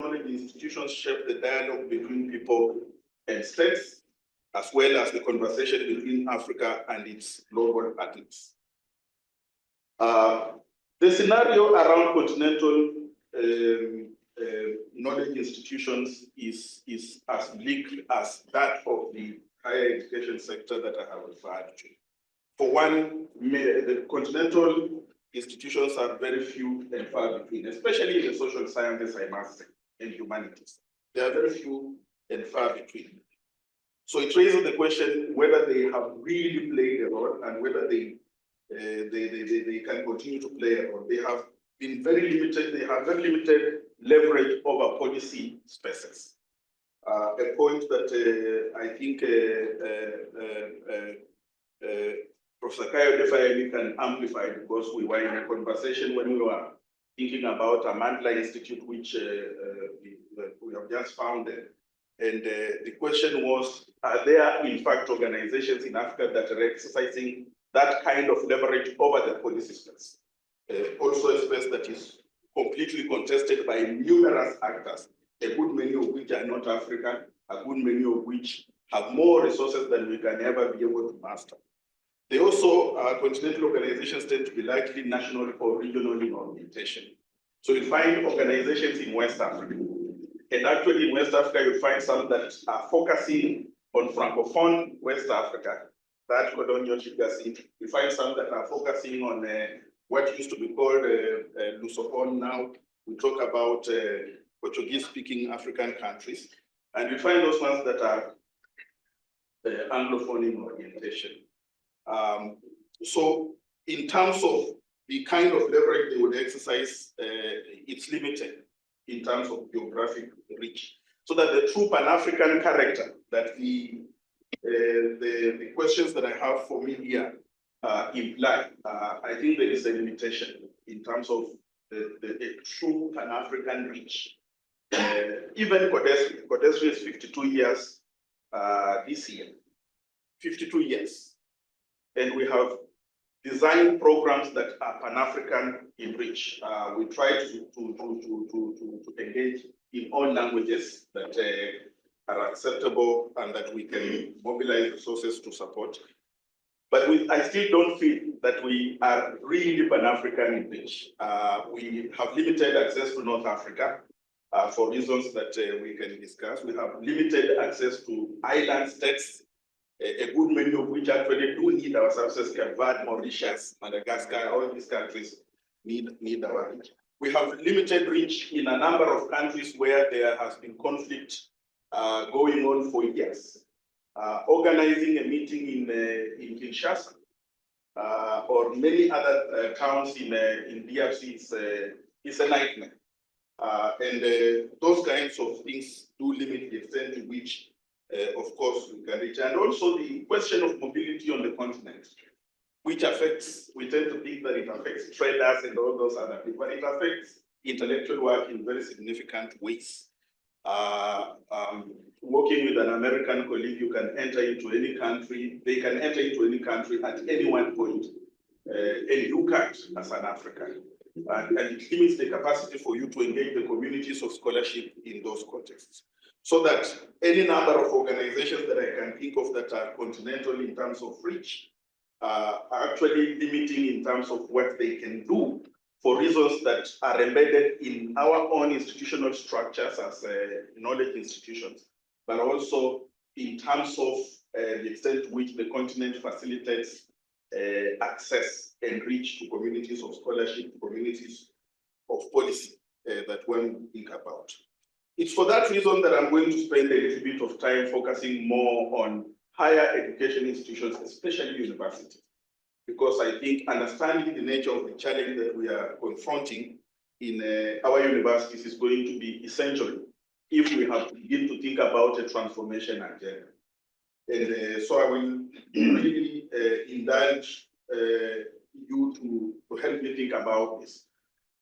knowledge institutions shape the dialogue between people and states, as well as the conversation between Africa and its global partners. The scenario around continental knowledge institutions is as bleak as that of the higher education sector that I have referred to. For one, the continental institutions are very few and far between, especially in the social sciences, I must say, and humanities. They are very few and far between. So it raises the question whether they have really played a role and whether they can continue to play a role. They have been very limited. They have very limited leverage over policy spaces. A point that I think Professor Kayo Defayemi can amplify, because we were in a conversation when we were thinking about a Mandela Institute, which we have just founded. And the question was, are there in fact organizations in Africa that are exercising that kind of leverage over the policy space? Also a space that is completely contested by numerous actors, a good many of which are not African, a good many of which have more resources than we can ever be able to master. They also, continental organizations tend to be likely national or regional in orientation. So you find organizations in West Africa. And actually in West Africa, you find some that are focusing on Francophone West Africa, that colonial legacy. You find some that are focusing on what used to be called Lusophone now. We talk about Portuguese-speaking African countries. And you find those ones that are Anglophone in orientation. So in terms of the kind of leverage they would exercise, it's limited in terms of geographic reach. So that the true Pan-African character that the questions that I have for me here imply, I think there is a limitation in terms of the true Pan-African reach. Even Codesri is 52 years this year, 52 years. And we have design programs that are Pan-African in reach. We try to engage in all languages that are acceptable and that we can mobilize resources to support. But I still don't feel that we are really Pan-African in reach. We have limited access to North Africa for reasons that we can discuss. We have limited access to island states, a good many of which actually do need our services. Cape Verde, Mauritius, Madagascar, all these countries need our reach. We have limited reach in a number of countries where there has been conflict going on for years. Organizing a meeting in Kinshasa or many other towns in DRC is a nightmare. And those kinds of things do limit the extent to which of course, we can reach. And also the question of mobility on the continent, which affects, we tend to think that it affects traders and all those other people, but it affects intellectual work in very significant ways. Working with an American colleague, you can enter into any country, they can enter into any country at any one point, and you can't as an African. And it limits the capacity for you to engage the communities of scholarship in those contexts. So that any number of organizations that I can think of that are continental in terms of reach are actually limiting in terms of what they can do for reasons that are embedded in our own institutional structures as knowledge institutions, but also in terms of the extent to which the continent facilitates access and reach to communities of scholarship, communities of policy that one think about. It's for that reason that I'm going to spend a little bit of time focusing more on higher education institutions, especially universities, because I think understanding the nature of the challenge that we are confronting in our universities is going to be essential if we have to begin to think about a transformation agenda. And so I will really indulge you to help me think about this.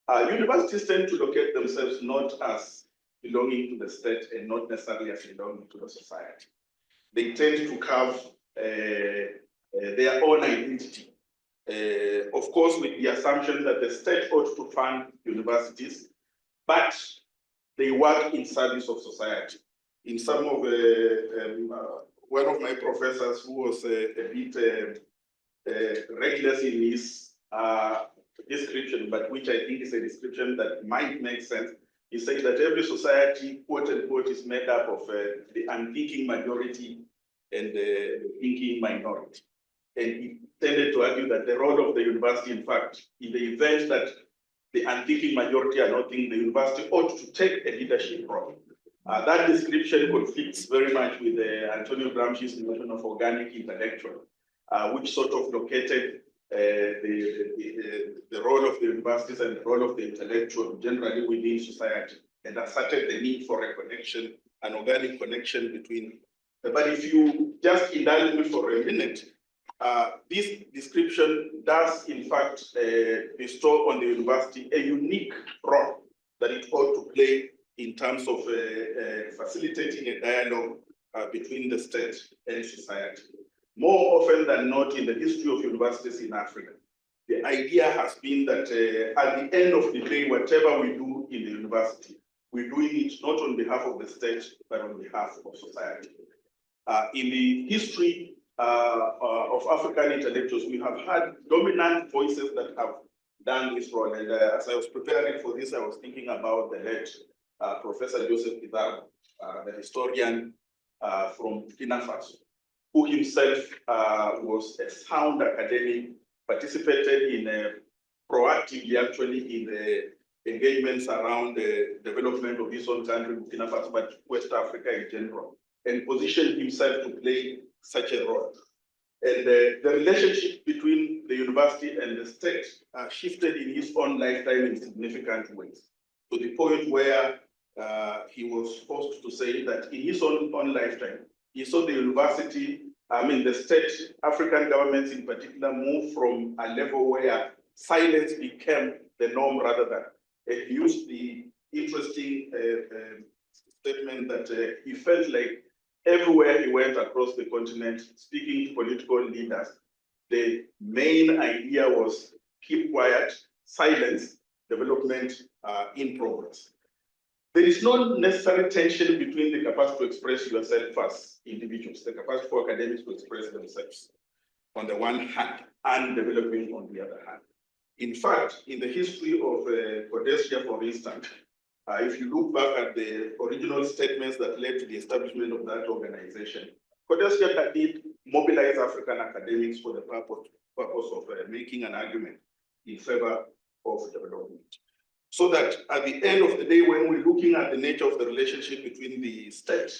Universities tend to locate themselves not as belonging to the state and not necessarily as belonging to the society. They tend to carve their own identity. Of course, with the assumption that the state ought to fund universities, but they work in service of society. In some of one of my professors who was a bit reckless in his description, but which I think is a description that might make sense. He said that every society, quote unquote, is made up of the unthinking majority and the thinking minority. And he tended to argue that the role of the university, in fact, in the event that the unthinking majority are not thinking, the university ought to take a leadership role. That description conflicts very much with Antonio Gramsci's notion of organic intellectual, which sort of located the role of the universities and the role of the intellectual generally within society, and asserted the need for a connection, an organic connection between. But if you just indulge me for a minute, this description does in fact bestow on the university a unique role that it ought to play in terms of facilitating a dialogue between the state and society. More often than not in the history of universities in Africa, the idea has been that at the end of the day, whatever we do in the university, we're doing it not on behalf of the state, but on behalf of society. In the history of African intellectuals, we have had dominant voices that have done this role. And as I was preparing for this, I was thinking about the late Professor Joseph Pizarro, the historian from Burkina Faso, who himself was a sound academic, participated in proactively actually in the engagements around the development of his own country, Burkina Faso, but West Africa in general, and positioned himself to play such a role. And the relationship between the university and the state shifted in his own lifetime in significant ways, to the point where he was forced to say that in his own lifetime, he saw the university, the state, African governments in particular, move from a level where silence became the norm rather than. He used the interesting statement that he felt like everywhere he went across the continent, speaking to political leaders, the main idea was keep quiet, silence, development in progress. There is no necessary tension between the capacity to express yourself as individuals, the capacity for academics to express themselves on the one hand, and development on the other hand. In fact, in the history of Codestia, for instance, if you look back at the original statements that led to the establishment of that organization, Codestia did mobilize African academics for the purpose of making an argument in favor of development. So that at the end of the day, when we're looking at the nature of the relationship between the state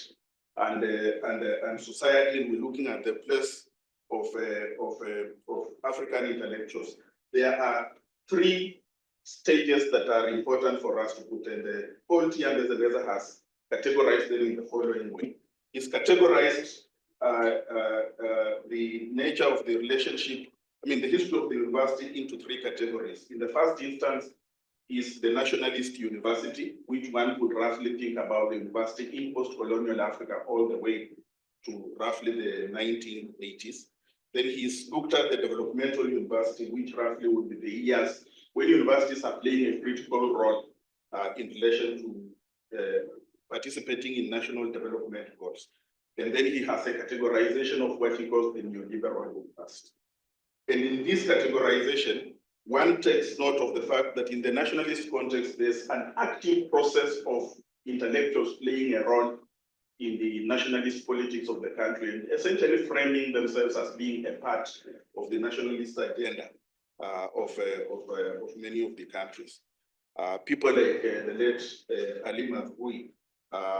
and society, and we're looking at the place of African intellectuals, there are three stages that are important for us to put, and Paul Tiambezereza has categorized them in the following way. He's categorized the nature of the relationship, the history of the university into three categories. In the first instance, is the nationalist university, which one could roughly think about the university in post-colonial Africa all the way to roughly the 1980s. Then he's looked at the developmental university, which roughly would be the years when universities are playing a critical role in relation to participating in national development goals. And then he has a categorization of what he calls the neoliberal university. And in this categorization, one takes note of the fact that in the nationalist context, there's an active process of intellectuals playing a role in the nationalist politics of the country and essentially framing themselves as being a part of the nationalist agenda of many of the countries. People like the late Ali Mazrui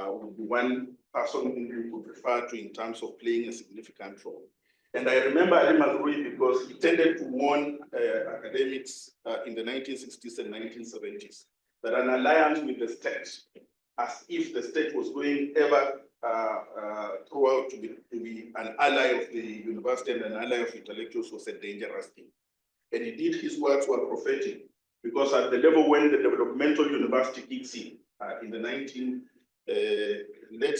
would be one person whom we would refer to in terms of playing a significant role. And I remember Ali Mazrui because he tended to warn academics in the 1960s and 1970s that an alliance with the state, as if the state was going ever throughout to be an ally of the university and an ally of intellectuals, was a dangerous thing. And indeed, his words were prophetic, because at the level when the developmental university kicks in the late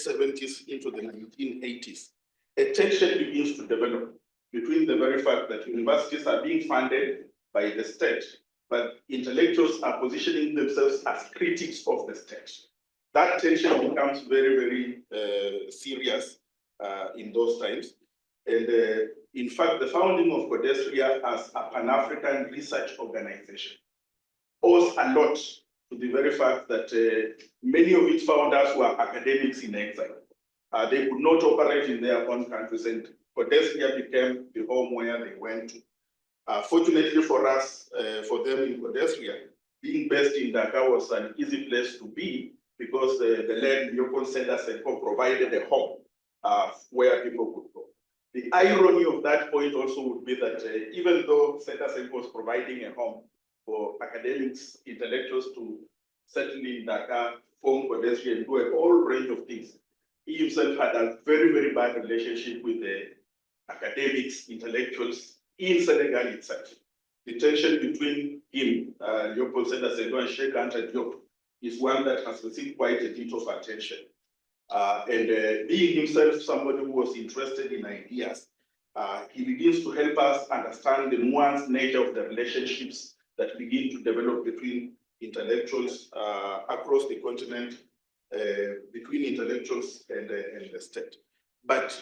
70s into the 1980s, a tension begins to develop between the very fact that universities are being funded by the state, but intellectuals are positioning themselves as critics of the state. that tension becomes very, very serious in those times. And in fact, the founding of CODESRIA as a Pan-African research organization owes a lot to the very fact that many of its founders were academics in exile. They could not operate in their own countries, and CODESRIA became the home where they went to. Fortunately for us, for them in CODESRIA, being based in Dakar was an easy place to be because the late Leopold Sédar Senghor provided a home where people could go. The irony of that point also would be that even though Sédar Senghor was providing a home for academics, intellectuals to settle in Dakar, form CODESRIA, and do a whole range of things, he himself had a very, very bad relationship with the academics, intellectuals in Senegal itself. The tension between him, Leopold Sédar Senghor, and Sheikh Anta Diop is one that has received quite a bit of attention. Being himself somebody who was interested in ideas, he begins to help us understand the nuanced nature of the relationships that begin to develop between intellectuals across the continent, between intellectuals and the state. But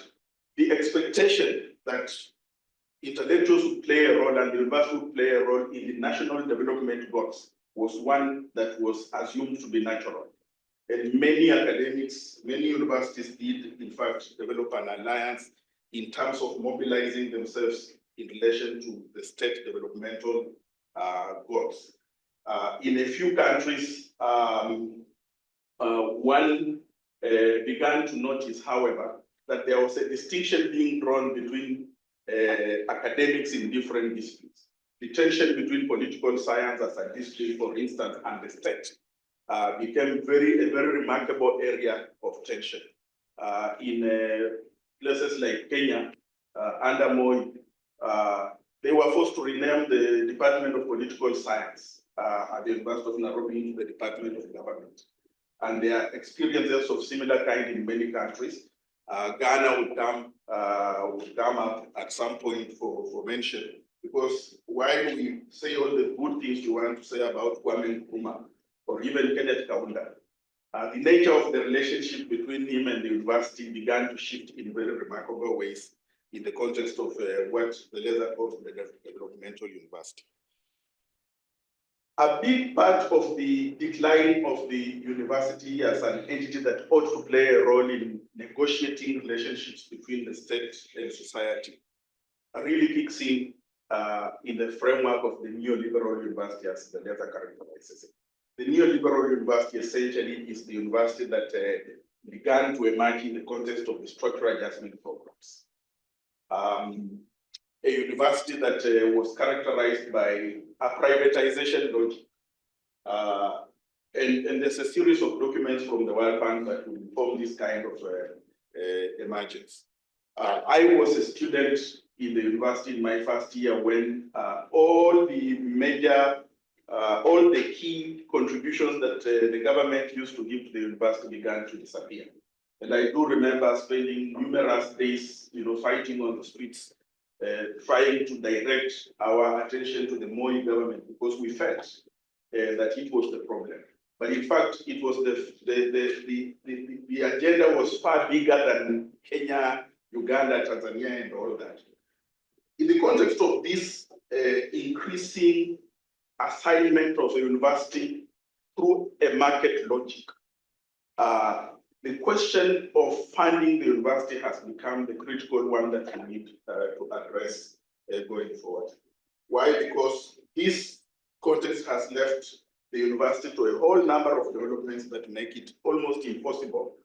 the expectation that intellectuals would play a role and the university would play a role in the national development goals was one that was assumed to be natural. And many academics, many universities did, in fact, develop an alliance in terms of mobilizing themselves in relation to the state developmental goals. In a few countries, one began to notice, however, that there was a distinction being drawn between academics in different disciplines. The tension between political science as a discipline, for instance, and the state became a very remarkable area of tension. In places like Kenya, under Moi, they were forced to rename the Department of Political Science at the University of Nairobi into the Department of Government. And there are experiences of similar kind in many countries. Ghana would come up at some point for mention, because while we say all the good things we want to say about Kwame Nkrumah or even Kenneth Kaunda, the nature of the relationship between him and the university began to shift in very remarkable ways in the context of what the later calls the developmental university. A big part of the decline of the university as an entity that ought to play a role in negotiating relationships between the state and society really kicks in the framework of the neoliberal university, as the letter characterizes it. The neoliberal university essentially is the university that began to emerge in the context of the structural adjustment programs. A university that was characterized by a privatization logic. And there's a series of documents from the World Bank that will inform this kind of emergence. I was a student in the university in my first year when all the key contributions that the government used to give to the university began to disappear. And I do remember spending numerous days, fighting on the streets, trying to direct our attention to the Moi government because we felt that it was the problem. But in fact, it was the agenda was far bigger than Kenya, Uganda, Tanzania, and all that. In the context of this increasing assignment of a university through a market logic, the question of funding the university has become the critical one that we need to address going forward. Why? Because this context has left the university to a whole number of developments that make it almost impossible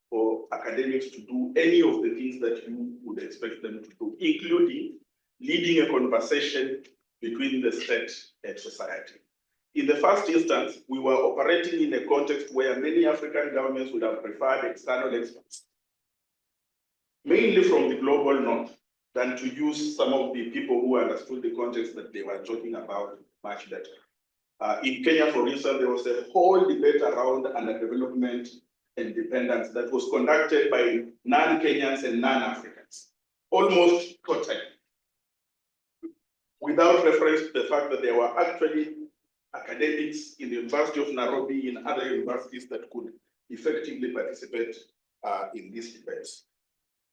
for academics to do any of the things that you would expect them to do, including leading a conversation between the state and society. In the first instance, we were operating in a context where many African governments would have preferred external experts, mainly from the global north, than to use some of the people who understood the context that they were talking about much better. In Kenya, for instance, there was a whole debate around underdevelopment and dependence that was conducted by non-Kenyans and non-Africans, almost totally, without reference to the fact that there were actually academics in the University of Nairobi, in other universities that could effectively participate in these debates.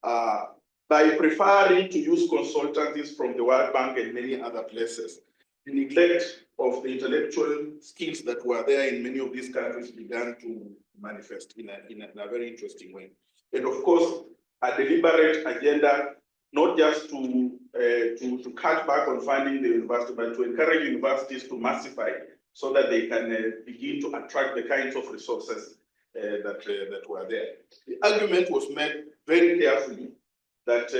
By preferring to use consultancies from the World Bank and many other places, the neglect of the intellectual skills that were there in many of these countries began to manifest in a very interesting way. And of course, a deliberate agenda, not just to cut back on funding the university, but to encourage universities to massify so that they can begin to attract the kinds of resources that were there. The argument was made very carefully that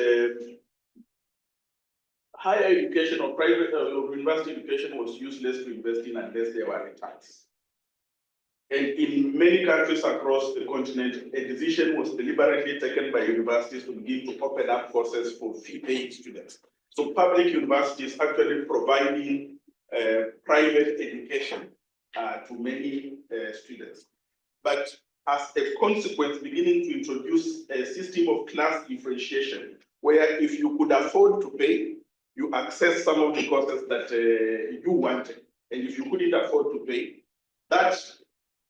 higher education or private or university education was useless to invest in unless there were returns. And in many countries across the continent, a decision was deliberately taken by universities to begin to open up courses for fee-paying students. So public universities actually providing private education to many students. But as a consequence, beginning to introduce a system of class differentiation, where if you could afford to pay, you access some of the courses that you wanted. And if you couldn't afford to pay, that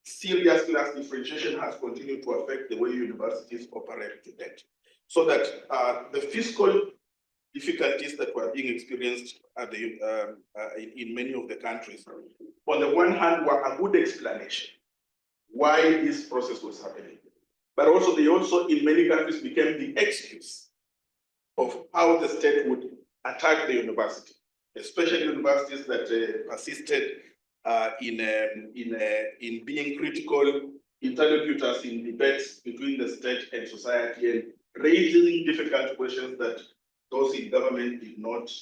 serious class differentiation has continued to affect the way universities operate to date. So that the fiscal difficulties that were being experienced at in many of the countries, on the one hand, were a good explanation why this process was happening. But also, they also, in many countries, became the excuse of how the state would attack the university, especially universities that persisted in being critical interlocutors in debates between the state and society and raising difficult questions that those in government did not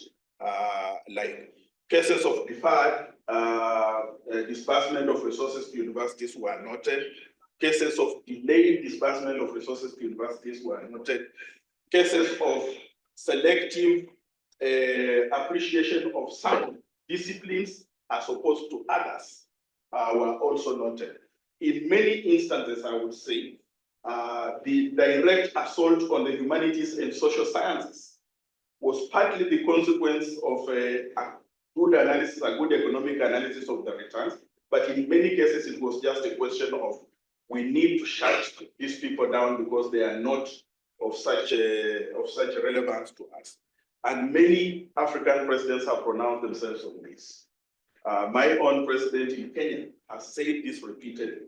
like. Cases of deferred disbursement of resources to universities were noted. Cases of delayed disbursement of resources to universities were noted. Cases of selective appreciation of some disciplines as opposed to others were also noted. In many instances, I would say, the direct assault on the humanities and social sciences was partly the consequence of a good analysis, a good economic analysis of the returns, but in many cases, it was just a question of we need to shut these people down because they are not of such relevance to us. And many African presidents have pronounced themselves on this. My own president in Kenya has said this repeatedly,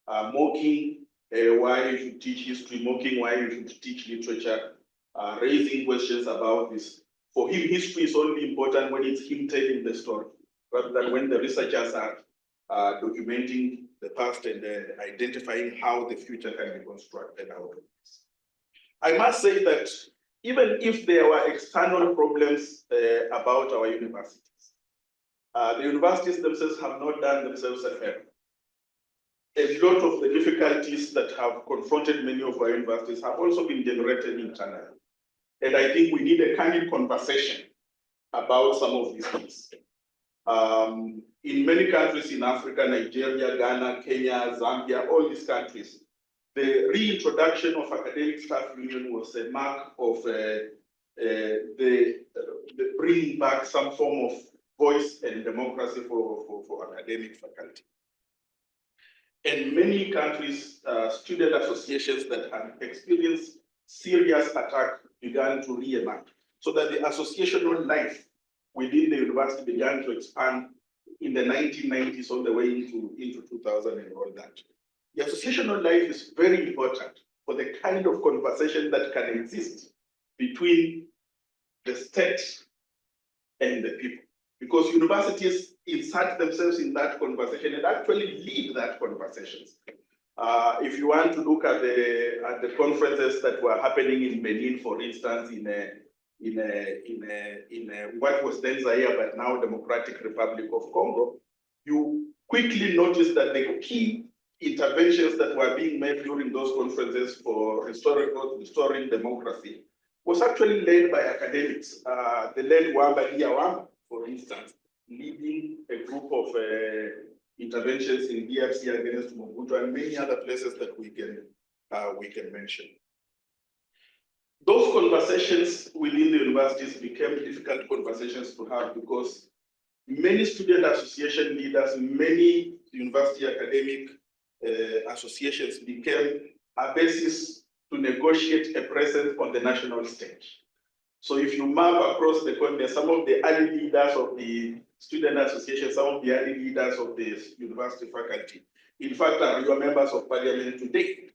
mocking why you should teach history, mocking why you should teach literature, raising questions about this. For him, history is only important when it's him telling the story, rather than when the researchers are documenting the past and identifying how the future can be constructed out of this. I must say that even if there were external problems about our universities, the universities themselves have not done themselves a favor. A lot of the difficulties that have confronted many of our universities have also been generated internally. And I think we need a candid conversation about some of these things. In many countries in Africa, Nigeria, Ghana, Kenya, Zambia, all these countries, the reintroduction of academic staff union was a mark of the bringing back some form of voice and democracy for academic faculty. And many countries, student associations that had experienced serious attack began to re-emerge, so that the associational life within the university began to expand in the 1990s all the way into 2000 and all that. The associational life is very important for the kind of conversation that can exist between the state and the people, because universities insert themselves in that conversation and actually lead that conversations. If you want to look at the conferences that were happening in Benin, for instance, in what was then Zaire but now Democratic Republic of Congo, you quickly notice that the key interventions that were being made during those conferences for restoring democracy was actually led by academics. They led Wamba Diawamba, for instance, leading a group of interventions in DRC against Mobutu and many other places that we can mention. Those conversations within the universities became difficult conversations to have because many student association leaders, many university academic associations became a basis to negotiate a presence on the national stage. So if you map across the continent, some of the early leaders of the student association, some of the early leaders of the university faculty, in fact, are your members of parliament today.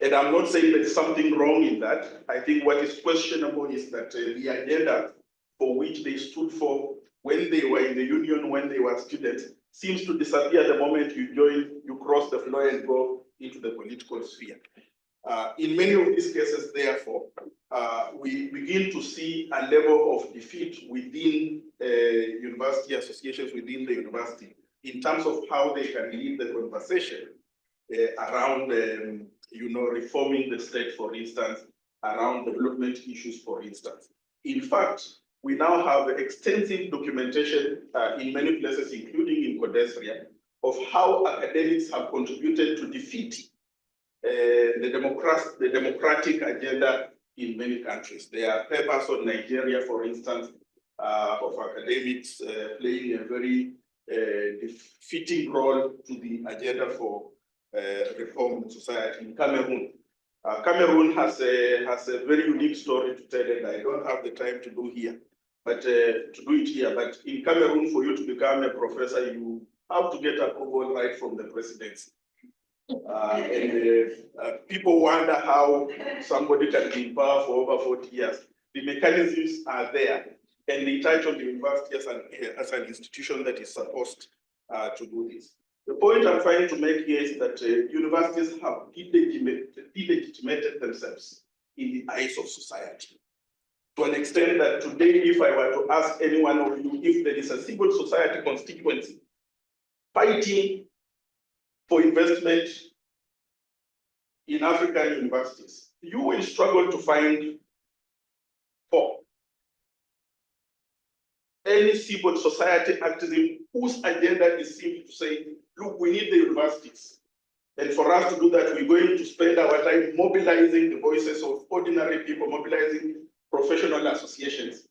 And I'm not saying there's something wrong in that. I think what is questionable is that the agenda for which they stood for when they were in the union, when they were students, seems to disappear the moment you join, you cross the floor and go into the political sphere. In many of these cases, therefore, we begin to see a level of defeat within university associations within the university in terms of how they can lead the conversation around, reforming the state, for instance, around development issues, for instance. In fact, we now have extensive documentation in many places, including in Codesria, of how academics have contributed to defeat the democratic agenda in many countries. There are papers on Nigeria, for instance, of academics playing a very fitting role to the agenda for reform in society. In Cameroon, Cameroon has a very unique story to tell, and I don't have the time to do here, but to do it here. But in Cameroon, for you to become a professor, you have to get approval right from the presidency. People wonder how somebody can be in power for over 40 years. The mechanisms are there, and they touch on the university as an institution that is supposed to do this. The point I'm trying to make here is that universities have delegitimated themselves in the eyes of society. To an extent that today, if I were to ask any one of you if there is a civil society constituency fighting for investment in African universities, you will struggle to find four. Any civil society activism whose agenda is simply to say, look, we need the universities. And for us to do that, we're going to spend our time mobilizing the voices of ordinary people, mobilizing professional associations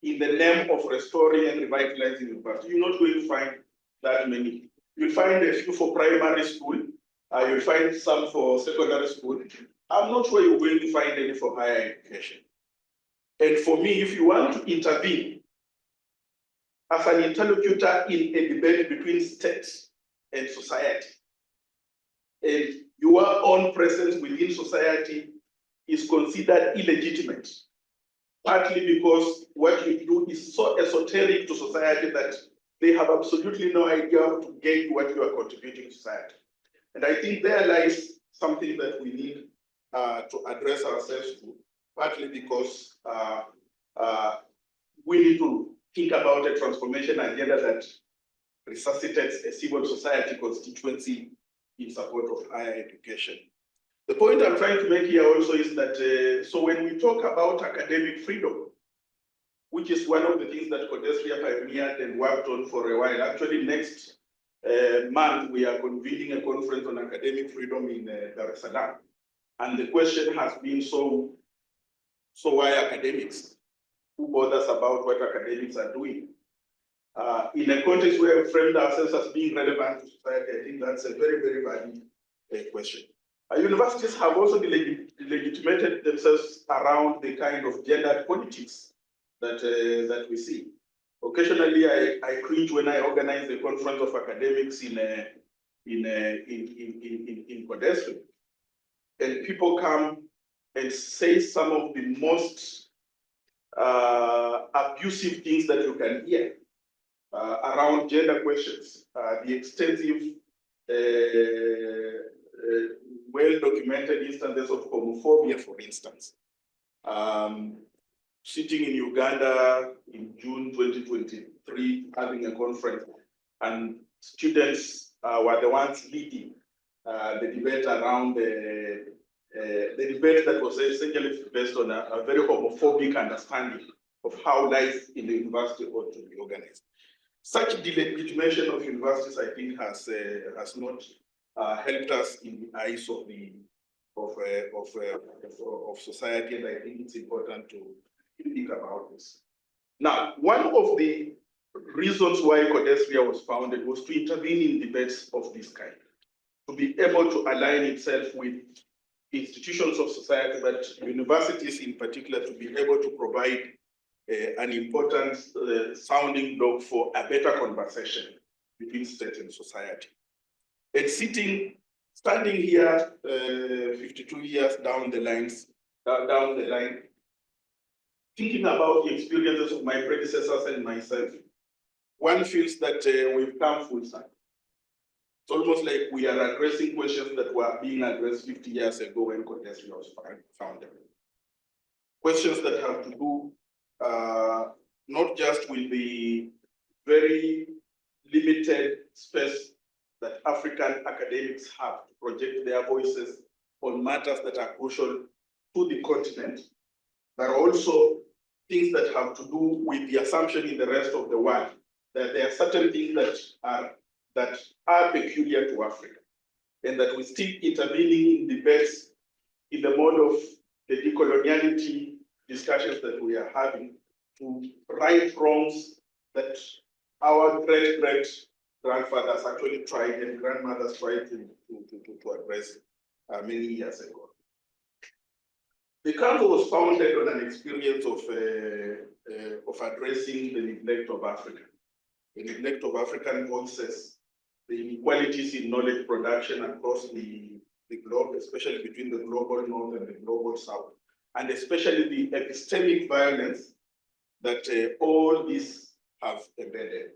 in the name of restoring and revitalizing universities. You're not going to find that many. You'll find a few for primary school. You'll find some for secondary school. I'm not sure you're going to find any for higher education. And for me, if you want to intervene as an interlocutor in a debate between state and society, and your own presence within society is considered illegitimate, partly because what you do is so esoteric to society that they have absolutely no idea how to gain what you are contributing to society. And I think there lies something that we need to address ourselves to, partly because we need to think about a transformation agenda that resuscitates a civil society constituency in support of higher education. The point I'm trying to make here also is that, so when we talk about academic freedom, which is one of the things that Codesria pioneered and worked on for a while. Actually, next month, we are convening a conference on academic freedom in Dar es Salaam. And the question has been, so why academics? Who bothers about what academics are doing? In a context where we framed ourselves as being relevant to society, I think that's a very, very valid question. Universities have also legitimated themselves around the kind of gender politics that we see. Occasionally, I cringe when I organize a conference of academics in Codesria, and people come and say some of the most abusive things that you can hear around gender questions. The extensive, well-documented instances of homophobia, for instance. Sitting in Uganda in June 2023, having a conference, and students were the ones leading the debate around the debate that was essentially based on a very homophobic understanding of how life in the university ought to be organized. Such delegitimation of universities, I think, has not helped us in the eyes of society, and I think it's important to think about this. Now, one of the reasons why Codesria was founded was to intervene in debates of this kind. to be able to align itself with institutions of society, but universities in particular to be able to provide an important sounding block for a better conversation between state and society. And standing here 52 years down the line, thinking about the experiences of my predecessors and myself, one feels that we've come full circle. It's almost like we are addressing questions that were being addressed 50 years ago when Contestia was founded. Questions that have to do not just with the very limited space that African academics have to project their voices on matters that are crucial to the continent, but also things that have to do with the assumption in the rest of the world that there are certain things that are peculiar to Africa, and that we still intervening in debates in the mode of the decoloniality discussions that we are having to right wrongs that our great-great-grandfathers actually tried and grandmothers tried to address many years ago. The council was founded on an experience of addressing the neglect of Africa, the neglect of African voices, the inequalities in knowledge production across the globe, especially between the global north and the global south, and especially the epistemic violence that all these have embedded.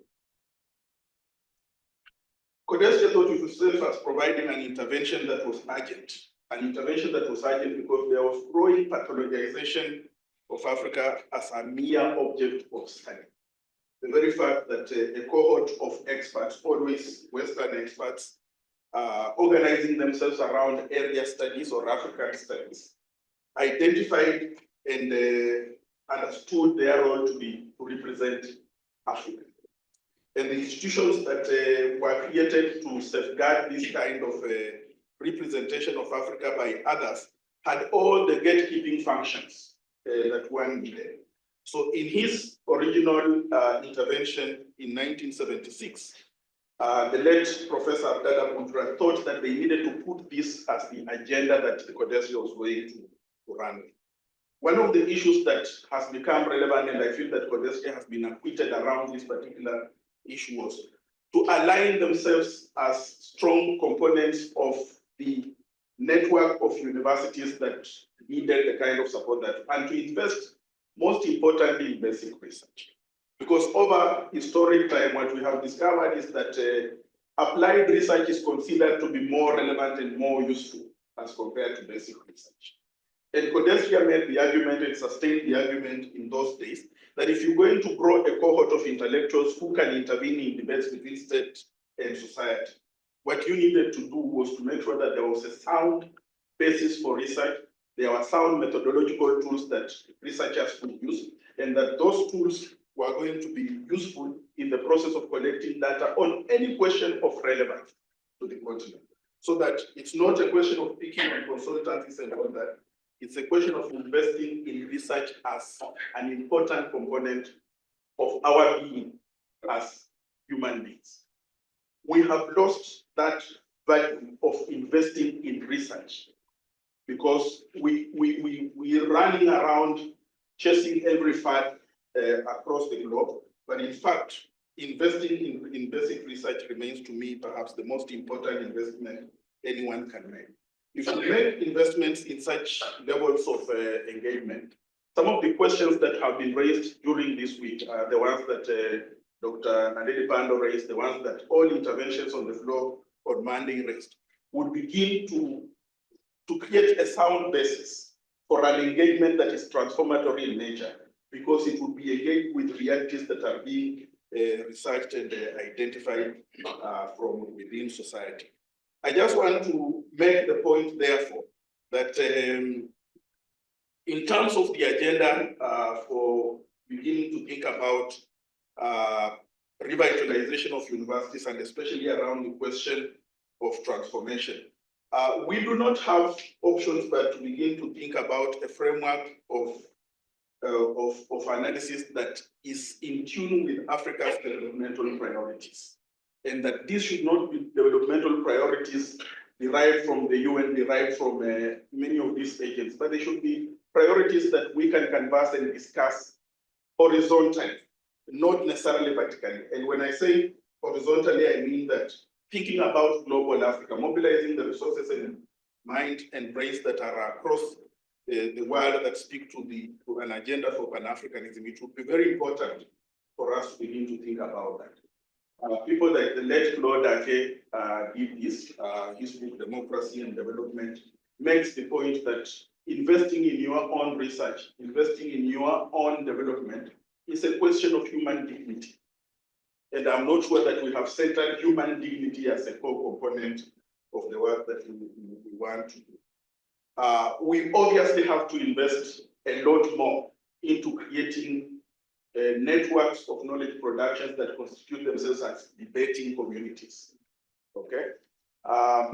Contestia thought of itself as providing an intervention that was urgent, because there was growing pathologization of Africa as a mere object of study. The very fact that a cohort of experts, always Western experts, organizing themselves around area studies or African studies, identified and understood their role to represent Africa. And the institutions that were created to safeguard this kind of representation of Africa by others had all the gatekeeping functions that one needed. So in his original intervention in 1976, the late Professor Abdallah Buntura thought that they needed to put this as the agenda that the Contestia was going to run with. One of the issues that has become relevant, and I feel that Contestia has been acquitted around this particular issue, was to align themselves as strong components of the network of universities that needed the kind of support that, and to invest most importantly in basic research. Because over historic time, what we have discovered is that applied research is considered to be more relevant and more useful as compared to basic research. And Contestia made the argument and sustained the argument in those days that if you're going to grow a cohort of intellectuals who can intervene in debates between state and society, what you needed to do was to make sure that there was a sound basis for research, there were sound methodological tools that researchers could use, and that those tools were going to be useful in the process of collecting data on any question of relevance to the continent. So that it's not a question of picking on consultancies and all that. It's a question of investing in research as an important component of our being as human beings. We have lost that value of investing in research because we're running around chasing every fad across the globe. But in fact, investing in basic research remains, to me, perhaps the most important investment anyone can make. If you make investments in such levels of engagement, some of the questions that have been raised during this week are the ones that Dr. Naledi Pando raised, the ones that all interventions on the floor on Monday raised, would begin to create a sound basis for an engagement that is transformatory in nature, because it would be engaged with realities that are being researched and identified from within society. I just want to make the point, therefore, that in terms of the agenda for beginning to think about revitalization of universities, and especially around the question of transformation, we do not have options but to begin to think about a framework of analysis that is in tune with Africa's developmental priorities, and that this should not be developed developmental priorities derived from the UN, derived from many of these agents, but they should be priorities that we can canvass and discuss horizontally, not necessarily vertically. And when I say horizontally, I mean that thinking about global Africa, mobilizing the resources and mind and brains that are across the world that speak to an agenda for Pan-Africanism, it would be very important for us to begin to think about that. People like the late Claude Ake did this, his book, Democracy and Development, makes the point that investing in your own research, investing in your own development is a question of human dignity. And I'm not sure that we have centered human dignity as a core component of the work that we want to do. We obviously have to invest a lot more into creating networks of knowledge productions that constitute themselves as debating communities. Okay. I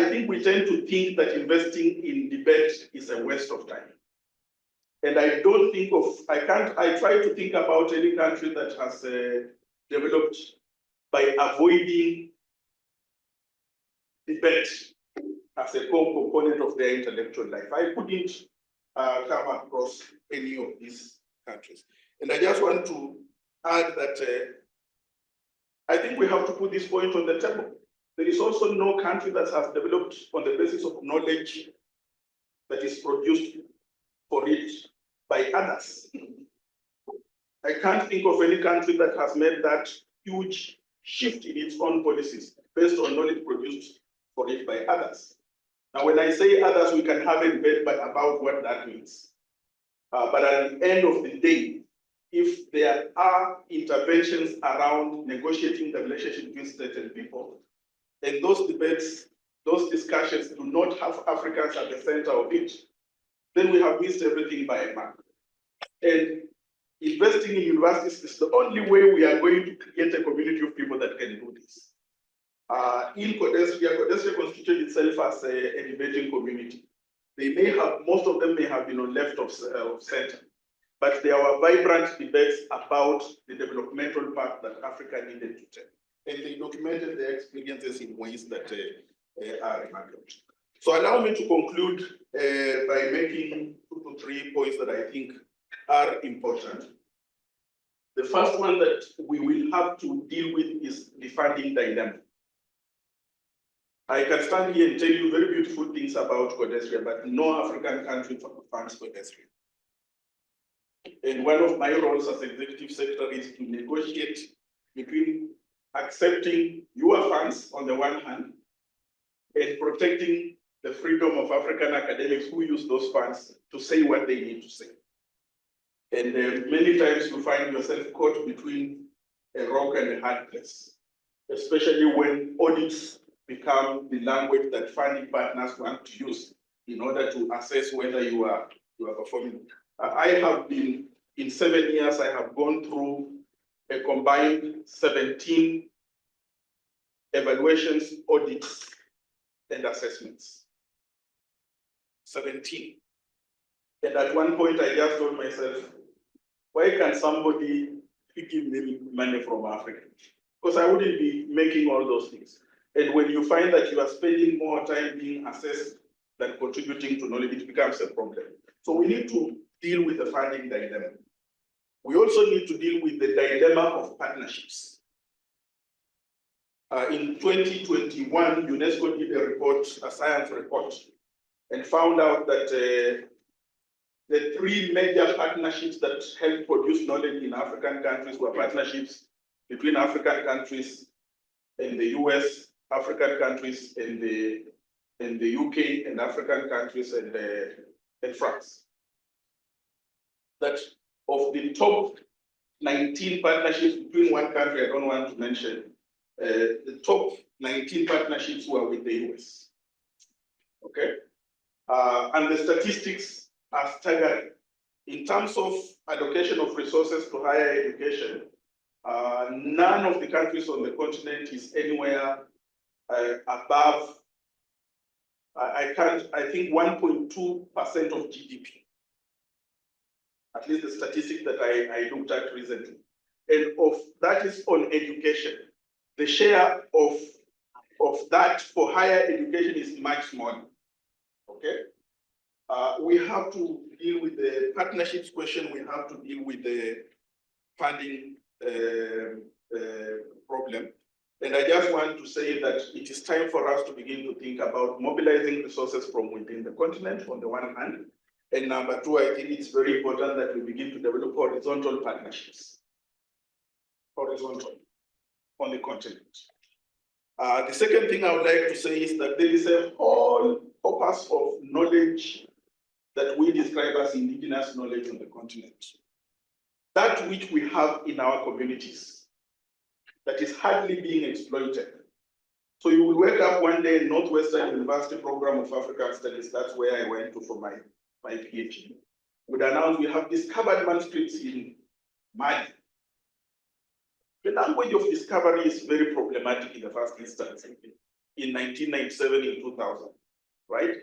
think we tend to think that investing in debate is a waste of time. And I don't think I try to think about any country that has developed by avoiding debate as a core component of their intellectual life. I couldn't come across any of these countries. And I just want to add that I think we have to put this point on the table. There is also no country that has developed on the basis of knowledge that is produced for it by others. I can't think of any country that has made that huge shift in its own policies based on knowledge produced for it by others. Now, when I say others, we can have a debate about what that means. But at the end of the day, if there are interventions around negotiating the relationship between states and people, and those debates, those discussions do not have Africans at the center of it, then we have missed everything by a mark. And investing in universities is the only way we are going to create a community of people that can do this. In Codesria constituted itself as a debating community. Most of them may have been on left of center, but there were vibrant debates about the developmental path that Africa needed to take. And they documented their experiences in ways that are remarkable. So allow me to conclude by making 2 to 3 points that I think are important. The first one that we will have to deal with is the funding dilemma. I can stand here and tell you very beautiful things about Codesria, but no African country funds Codesria. And one of my roles as executive secretary is to negotiate between accepting your funds on the one hand and protecting the freedom of African academics who use those funds to say what they need to say. And many times you find yourself caught between a rock and a hard place, especially when audits become the language that funding partners want to use in order to assess whether you are performing. I have been, in 7 years, I have gone through a combined 17 evaluations, audits, and assessments. 17. And at one point, I just told myself, why can't somebody give me money from Africa? Because I wouldn't be making all those things. And when you find that you are spending more time being assessed than contributing to knowledge, it becomes a problem. So we need to deal with the funding dilemma. We also need to deal with the dilemma of partnerships. In 2021, UNESCO did a report, a science report, and found out that the 3 major partnerships that help produce knowledge in African countries were partnerships between African countries and the US, African countries and the UK, and African countries and France. That of the top 19 partnerships between one country, I don't want to mention, the top 19 partnerships were with the US. Okay? And the statistics are staggering. In terms of allocation of resources to higher education, none of the countries on the continent is anywhere above, I think 1.2% of GDP. At least the statistic that I looked at recently. And that is on education. the share of that for higher education is much smaller. Okay? We have to deal with the partnerships question. We have to deal with the funding problem. And I just want to say that it is time for us to begin to think about mobilizing resources from within the continent on the one hand. And number two, I think it's very important that we begin to develop horizontal partnerships. Horizontal on the continent. The second thing I would like to say is that there is a whole corpus of knowledge that we describe as indigenous knowledge on the continent. That which we have in our communities that is hardly being exploited. So you will wake up one day in Northwestern University Program of African Studies, that's where I went to for my PhD, would announce we have discovered manuscripts in Mali. The language of discovery is very problematic in the first instance in 1997, in 2000, right?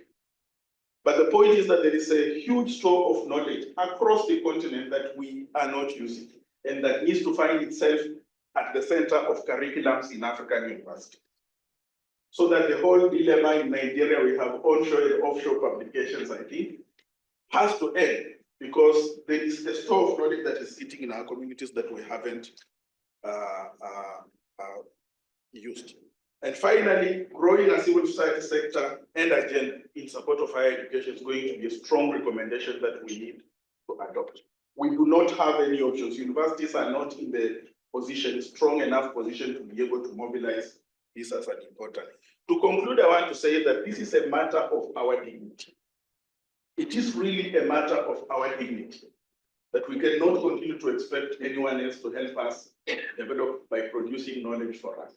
But the point is that there is a huge store of knowledge across the continent that we are not using and that needs to find itself at the center of curriculums in African universities. So that the whole dilemma in Nigeria, we have onshore and offshore publications, I think, has to end because there is a store of knowledge that is sitting in our communities that we haven't used. And finally, growing a civil society sector and agenda in support of higher education is going to be a strong recommendation that we need to adopt. We do not have any options. Universities are not in the strong enough position to be able to mobilize this as an important. To conclude, I want to say that this is a matter of our dignity. It is really a matter of our dignity that we cannot continue to expect anyone else to help us develop by producing knowledge for us.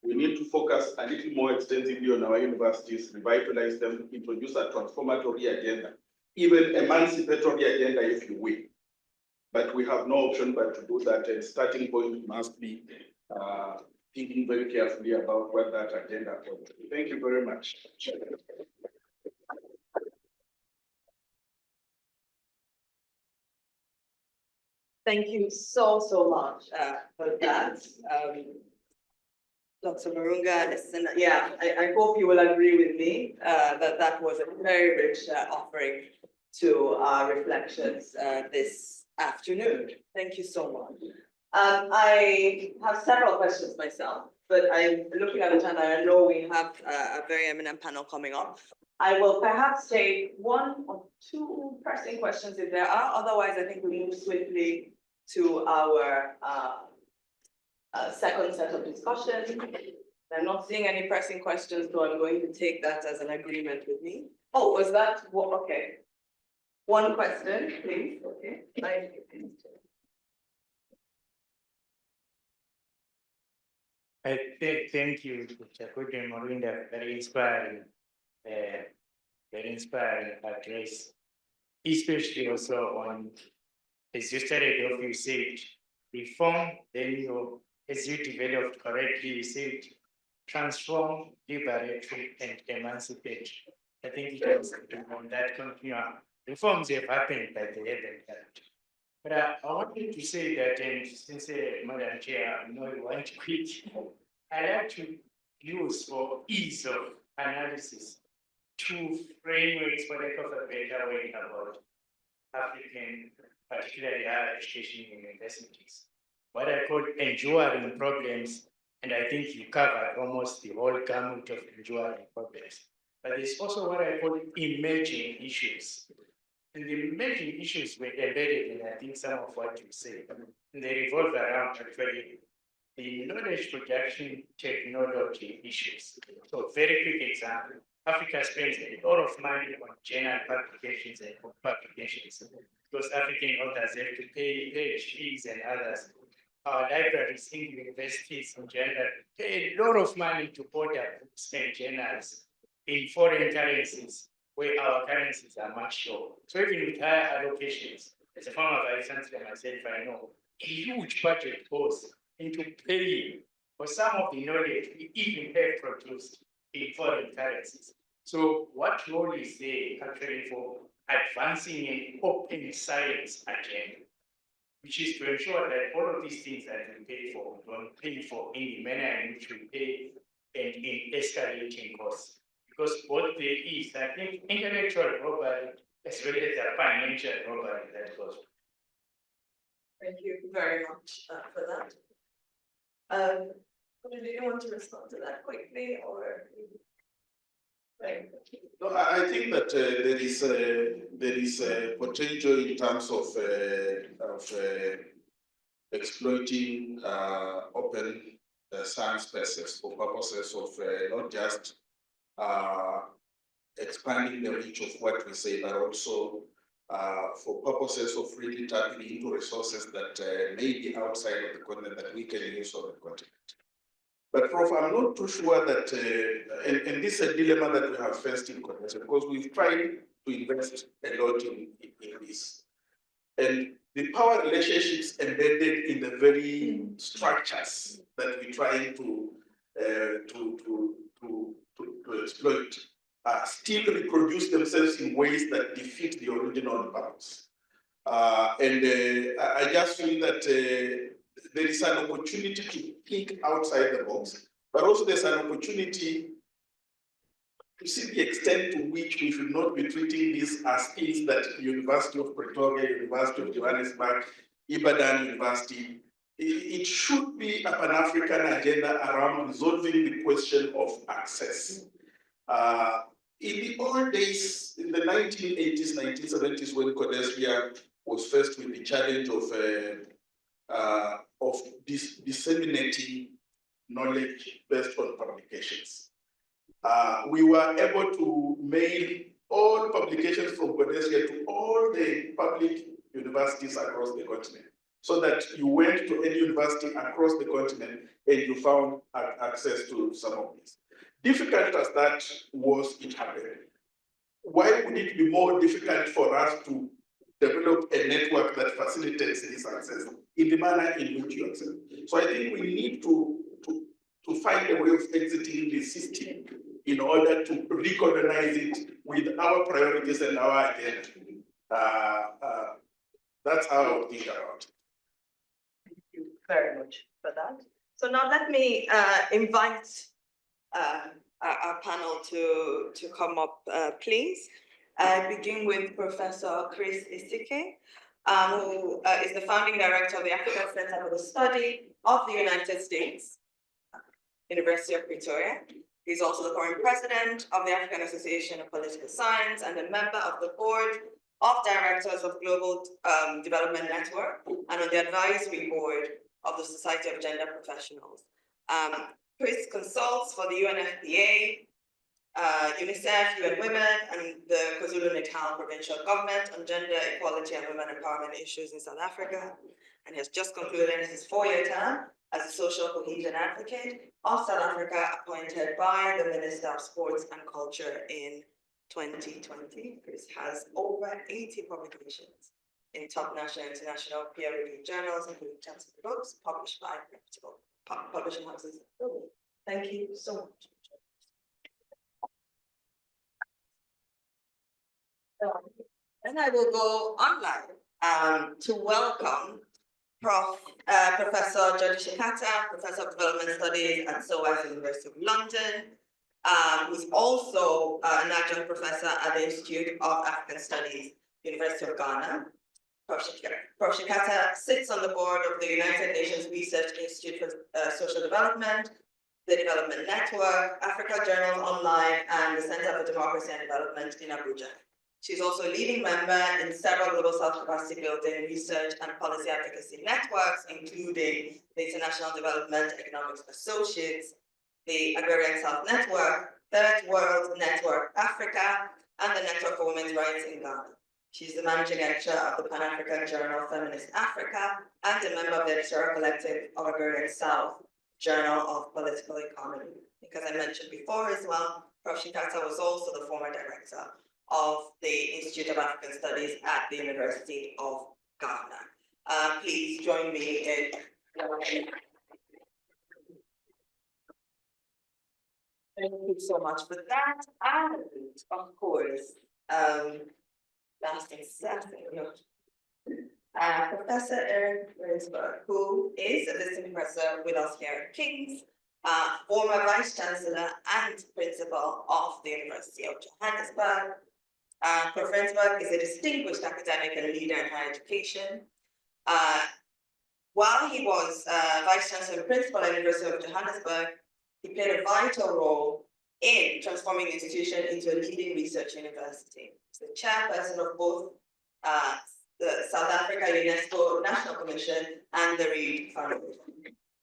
We need to focus a little more extensively on our universities, revitalize them, introduce a transformatory agenda, even emancipatory agenda, if you will. But we have no option but to do that, and starting point must be thinking very carefully about what that agenda is. Thank you very much. Thank you so much for that. Dr. Marunga, yeah, I hope you will agree with me that that was a very rich offering to our reflections this afternoon. Thank you so much. I have several questions myself, but I'm looking at the time and I know we have a very eminent panel coming up. I will perhaps take one or two pressing questions if there are. Otherwise, I think we move swiftly to our second set of discussions. I'm not seeing any pressing questions, so I'm going to take that as an agreement with me. Oh, was that, well, okay. One question, please, okay. Thank you, Dr. Marunga, very inspiring address, especially also on, as you started off, you said, reform, then you, as you developed correctly, you said, transform, liberatory, and emancipate. I think it was on that continuum. Reforms have happened, but they haven't helped. But I wanted to say that, and since Madam Chair, I know you want to quit, I like to use for ease of analysis two frameworks, for lack of a better way, about African, particularly higher education universities. What I call enduring problems, and I think you covered almost the whole gamut of enduring problems. But there's also what I call emerging issues. And the emerging issues were embedded in, I think, some of what you said. And they revolve around actually the knowledge production technology issues. So very quick example, Africa spends a lot of money on journal publications and book publications because African authors have to pay PhDs and others. Our libraries in universities in general pay a lot of money to order books and journals in foreign currencies, where our currencies are much lower. So even with higher allocations, as a former vice chancellor myself, I know a huge budget goes into paying for some of the knowledge we even have produced in foreign currencies. So what role is there actually for advancing an open science agenda? which is to ensure that all of these things that we pay for, we don't pay for in the manner in which we pay and in escalating costs. Because both there is, I think, intellectual property as well as the financial property that goes. Thank you very much for that. Do you want to respond to that quickly or? Right. No, I think that there is a potential in terms of exploiting open science spaces for purposes of not just expanding the reach of what we say, but also for purposes of really tapping into resources that may be outside of the continent that we can use on the continent. But Prof, I'm not too sure that, and this is a dilemma that we have faced in convention, because we've tried to invest a lot in this. And the power relationships embedded in the very structures that we're trying to exploit still reproduce themselves in ways that defeat the original purpose. I just feel that there is an opportunity to think outside the box, but also there's an opportunity to see the extent to which we should not be treating this as things that University of Pretoria, University of Johannesburg, Ibadan University, it should be a Pan-African agenda around resolving the question of access. In the old days, in the 1980s, 1970s, when CODESRIA was faced with the challenge of disseminating knowledge based on publications, we were able to mail all publications from CODESRIA to all the public universities across the continent, so that you went to any university across the continent and you found access to some of these. Difficult as that was, it happened. Why would it be more difficult for us to develop a network that facilitates this access in the manner in which you access? So I think we need to find a way of exiting the system in order to recolonize it with our priorities and our agenda. That's how I would think about it. Thank you very much for that. So now let me invite our panel to come up, please. I begin with Professor Chris Isike, who is the founding director of the African Center for the Study of the United States, University of Pretoria. He's also the current president of the African Association of Political Science and a member of the board of directors of Global Development Network and on the advisory board of the Society of Gender Professionals. Chris consults for the UNFPA, UNICEF, UN Women, and the KwaZulu-Natal provincial government on gender equality and women empowerment issues in South Africa, and has just concluded his 4-year term as a social cohesion advocate of South Africa, appointed by the Minister of Sports and Culture in 2020. Chris has over 80 publications in top national and international peer-reviewed journals, including 10 books published by reputable publishing houses. Thank you so much. Then I will go online to welcome Professor Jody Shikata, Professor of Development Studies at SOAS University of London, who's also an adjunct professor at the Institute of African Studies, University of Ghana. Prof. Shikata sits on the board of the United Nations Research Institute for Social Development, the Development Network, Africa Journals Online, and the Center for Democracy and Development in Abuja. She's also a leading member in several global self-capacity building, research, and policy advocacy networks, including the International Development Economics Associates, the Agrarian South Network, Third World Network Africa, and the Network for Women's Rights in Ghana. She's the managing editor of the Pan-African Journal Feminist Africa and a member of the editorial collective of Agrarian South, Journal of Political Economy. Because I mentioned before as well, Prof. Shikata was also the former director of the Institute of African Studies at the University of Ghana. Please join me in thank you so much for that. And of course, last and second, Professor Eric Winsberg, who is a visiting professor with us here at King's, former Vice Chancellor and Principal of the University of Johannesburg. Professor Winsberg is a distinguished academic and leader in higher education. While he was Vice Chancellor and Principal at the University of Johannesburg, he played a vital role in transforming the institution into a leading research university. He's the chairperson of both the South Africa UNESCO National Commission and the Reed Foundation.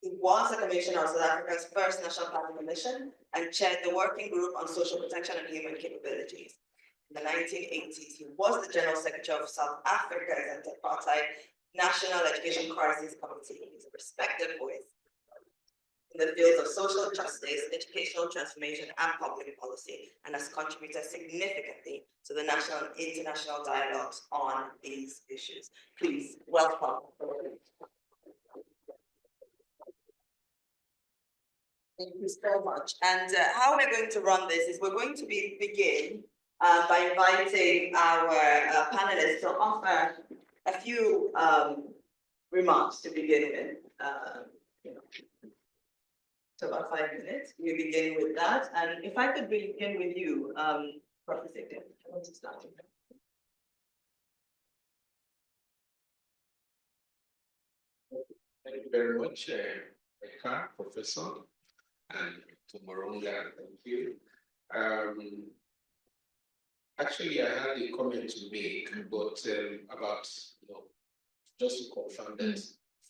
He was a commissioner of South Africa's first National Planning Commission and chaired the Working Group on Social Protection and Human Capabilities. In the 1980s, he was the General Secretary of South Africa's Anti-Apartheid National Education Crisis Committee. He's a respected voice in the fields of social justice, educational transformation, and public policy, and has contributed significantly to the national and international dialogues on these issues. Please welcome. Thank you so much. And how we're going to run this is we're going to begin by inviting our panelists to offer a few remarks to begin with. So about 5 minutes, we begin with that. And if I could begin with you, Professor Sigden, I want to start with you. Thank you very much, Eka, Professor, and to Moronga, thank you. Actually, I had a comment to make, but about, just to confirm that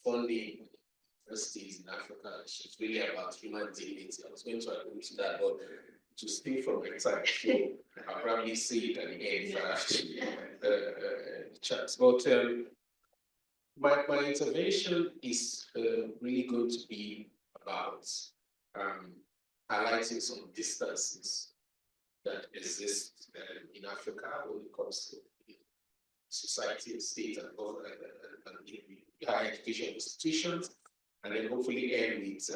funding universities in Africa is really about human dignity. I was going to agree to that, but to steal from my time, so I'll probably see it at the end if I have to chance. But my intervention is really going to be about highlighting some distances that exist in Africa when it comes to society, state, and government, and higher education institutions, and then hopefully end with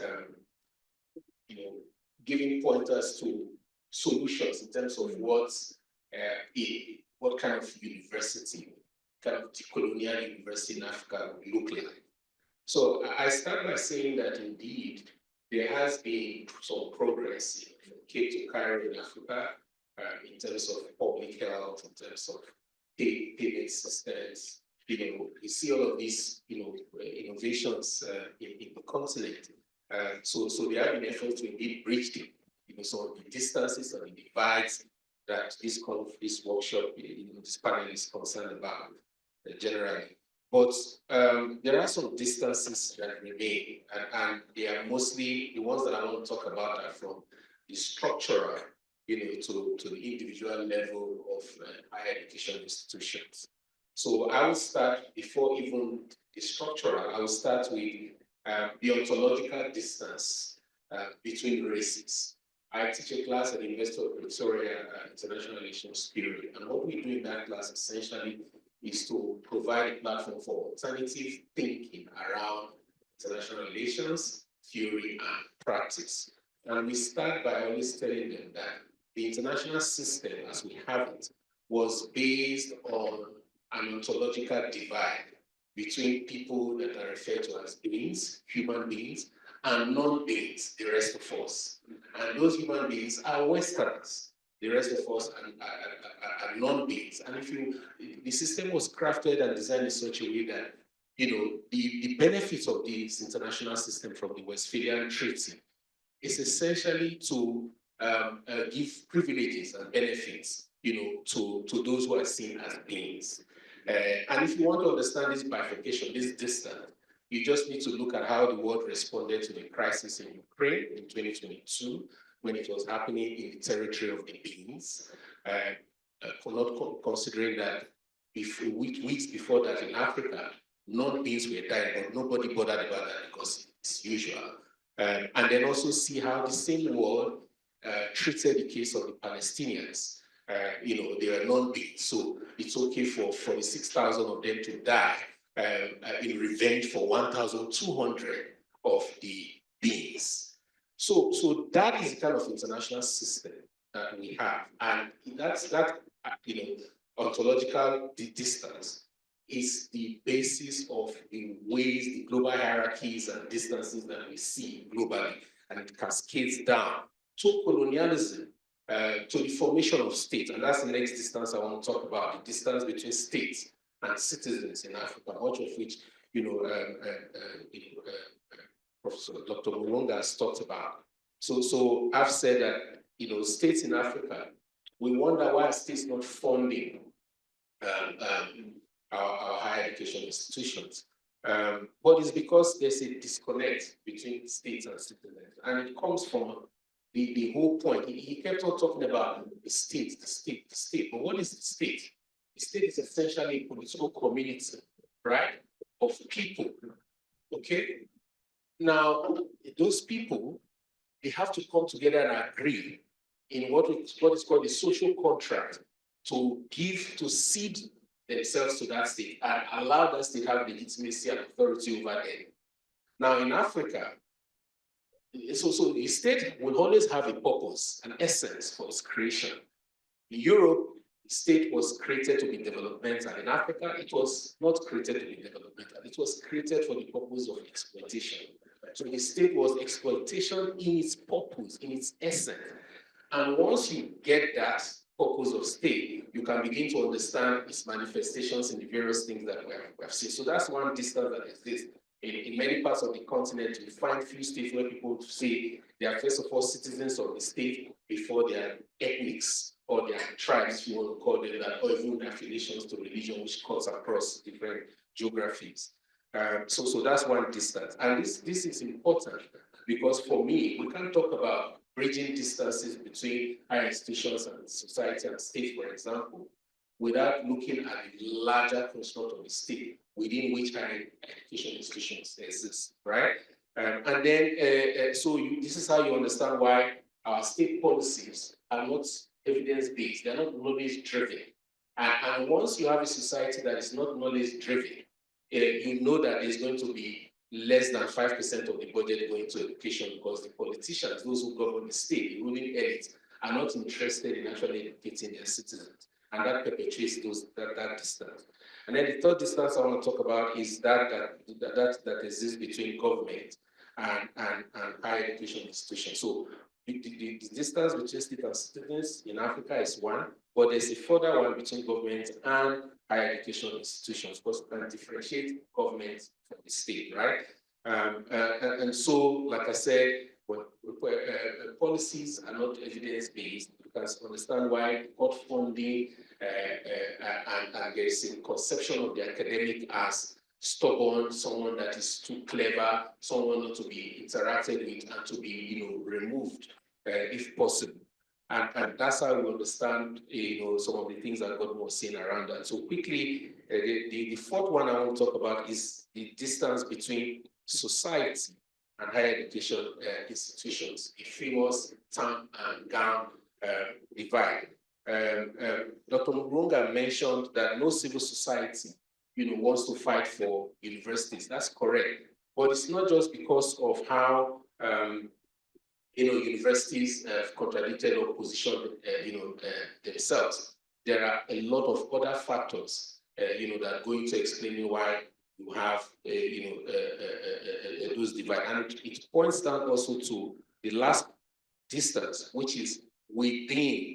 giving pointers to solutions in terms of what kind of university, kind of decolonial university in Africa would look like. So I start by saying that indeed there has been some progress from Cape to Cairo in Africa in terms of public health, in terms of payment systems. You see all of these, innovations in the continent. So there have been efforts to indeed bridge some of the distances and the divides that this workshop, this panel is concerned about generally. But there are some distances that remain, and they are mostly the ones that I want to talk about are from the structural, to the individual level of higher education institutions. So I will start before even the structural. I will start with the ontological distance between races. I teach a class at the University of Pretoria International Relations Theory, and what we do in that class essentially is to provide a platform for alternative thinking around international relations, theory, and practice. And we start by always telling them that the international system, as we have it, was based on an ontological divide between people that are referred to as beings, human beings, and non-beings, the rest of us. And those human beings are Westerners. The rest of us are non-beings. And the system was crafted and designed in such a way that, the benefits of this international system from the Westphalian Treaty is essentially to give privileges and benefits, to those who are seen as beings. And if you want to understand this bifurcation, this distance, you just need to look at how the world responded to the crisis in Ukraine in 2022, when it was happening in the territory of the beings, for not considering that weeks before that in Africa, non-beings were dying, but nobody bothered about that because it's usual. And then also see how the same world treated the case of the Palestinians. They were non-beings, so it's okay for 46,000 of them to die in revenge for 1,200 of the beings. So that is the kind of international system that we have, and that ontological distance is the basis of the ways, the global hierarchies and distances that we see globally, and it cascades down to colonialism, to the formation of states. And that's the next distance I want to talk about, the distance between states and citizens in Africa, much of which, Professor Dr. Mulonga has talked about. So I've said that, states in Africa, we wonder why states not funding our higher education institutions. But it's because there's a disconnect between states and citizens. And it comes from the whole point. He kept on talking about the state. But what is the state? The state is essentially a political community, right, of people, okay? Now, those people, they have to come together and agree in what is called a social contract to cede themselves to that state and allow that state to have legitimacy and authority over them. Now, in Africa, so the state will always have a purpose, an essence for its creation. In Europe, the state was created to be developmental. In Africa, it was not created to be developmental. It was created for the purpose of exploitation. So the state was exploitation in its purpose, in its essence. And once you get that purpose of state, you can begin to understand its manifestations in the various things that we have seen. So that's one distance that exists. In many parts of the continent, we find few states where people say they are first of all citizens of the state before they are ethnics or their tribes, if you want to call them that, or even affiliations to religion, which cuts across different geographies. So that's one distance. And this is important because for me, we can't talk about bridging distances between higher institutions and society and state, for example, without looking at the larger construct of the state within which higher education institutions exist, right? And then, this is how you understand why our state policies are not evidence-based, they're not knowledge-driven. And once you have a society that is not knowledge-driven, you know that there's going to be less than 5% of the budget going to education because the politicians, those who govern the state, the ruling elite, are not interested in actually educating their citizens. And that perpetuates that distance. And then the third distance I want to talk about is that exists between government and higher education institutions. So the distance between state and citizens in Africa is one, but there's a further one between government and higher education institutions, because we can differentiate government from the state, right? And so, like I said, when policies are not evidence-based, you can understand why court funding and there is a conception of the academic as stubborn, someone that is too clever, someone not to be interacted with and to be, removed if possible. And that's how we understand, some of the things that God was saying around that. So quickly, the fourth one I want to talk about is the distance between society and higher education institutions, the famous town and gown divide. Dr. Mulonga mentioned that no civil society, wants to fight for universities. That's correct, but it's not just because of how universities have contradicted or positioned, themselves. There are a lot of other factors, that are going to explain why you have, those divide. And it points down also to the last distance, which is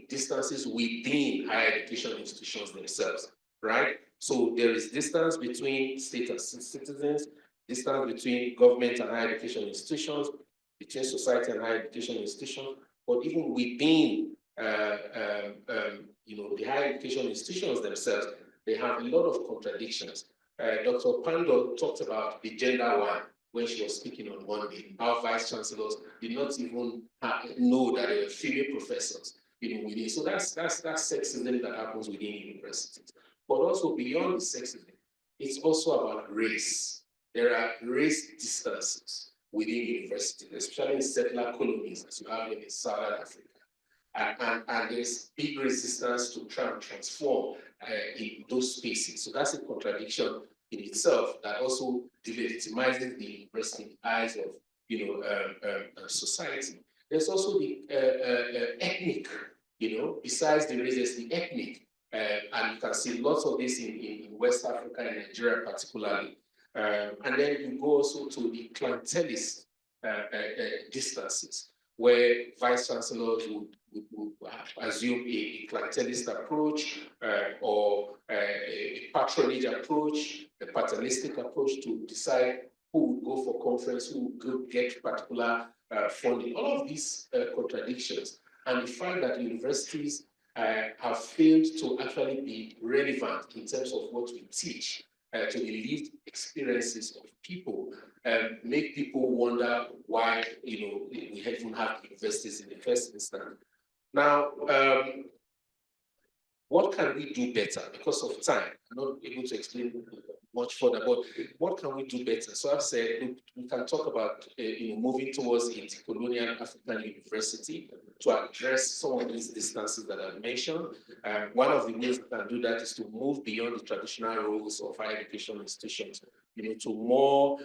distances within higher education institutions themselves, right? So there is distance between state and citizens, distance between government and higher education institutions, between society and higher education institutions, but even within, the higher education institutions themselves, they have a lot of contradictions. Dr. Pandor talked about the gender one when she was speaking on Monday. Our vice chancellors did not even know that there were female professors, within. So that's sexism that happens within universities. But also beyond the sexism, it's also about race. There are race distances within universities, especially in settler colonies, as you have in Southern Africa. And there's big resistance to try and transform in those spaces. So that's a contradiction in itself that also delegitimizes the university in the eyes of, society. There's also the ethnic, besides the race, there's the ethnic. And you can see lots of this in West Africa and Nigeria particularly. And then you go also to the clientelist distances, where vice chancellors would assume a clientelist approach or a patronage approach, a paternalistic approach to decide who would go for conference, who would get particular funding. All of these contradictions, and the fact that universities have failed to actually be relevant in terms of what we teach to the lived experiences of people, make people wonder why we even have universities in the first instance. Now, what can we do better? Because of time, I'm not able to explain much further, but what can we do better? So I've said we can talk about moving towards a decolonial African university to address some of these distances that I've mentioned. One of the ways we can do that is to move beyond the traditional roles of higher education institutions, to more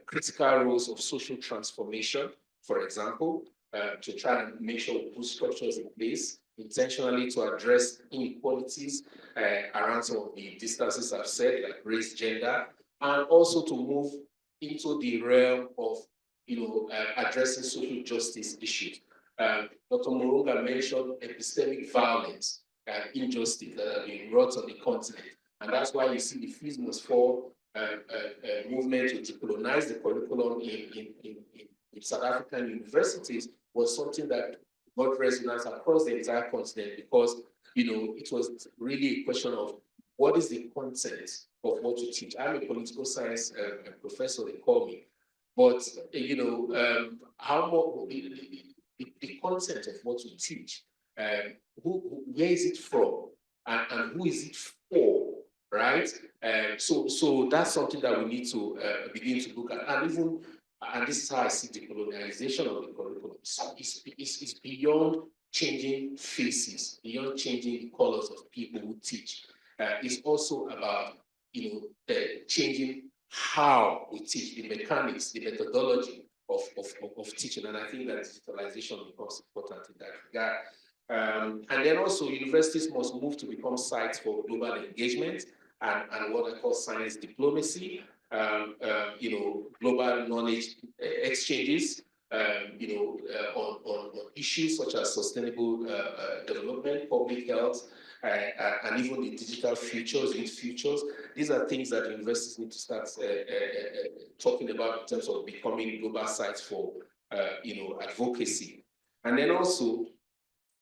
critical roles of social transformation, for example, to try and make sure we put structures in place intentionally to address inequalities around some of the distances I've said, like race, gender, and also to move into the realm of addressing social justice issues. Dr. Murunga mentioned epistemic violence and injustice that have been wrought on the continent. And that's why you see the Fees Must Fall movement to decolonize the curriculum in South African universities was something that got resonance across the entire continent because, it was really a question of what is the content of what you teach. I'm a political science professor, they call me, but, how more the content of what you teach, where is it from and who is it for, right? So that's something that we need to begin to look at. And this is how I see decolonialization of the curriculum. It's beyond changing faces, beyond changing the colors of people who teach. It's also about changing how we teach, the mechanics, the methodology of teaching. And I think that digitalization becomes important in that regard. And then also universities must move to become sites for global engagement and what I call science diplomacy. Global knowledge exchanges, on issues such as sustainable development, public health, and even the digital futures, youth futures. These are things that universities need to start talking about in terms of becoming global sites for, advocacy. And then also,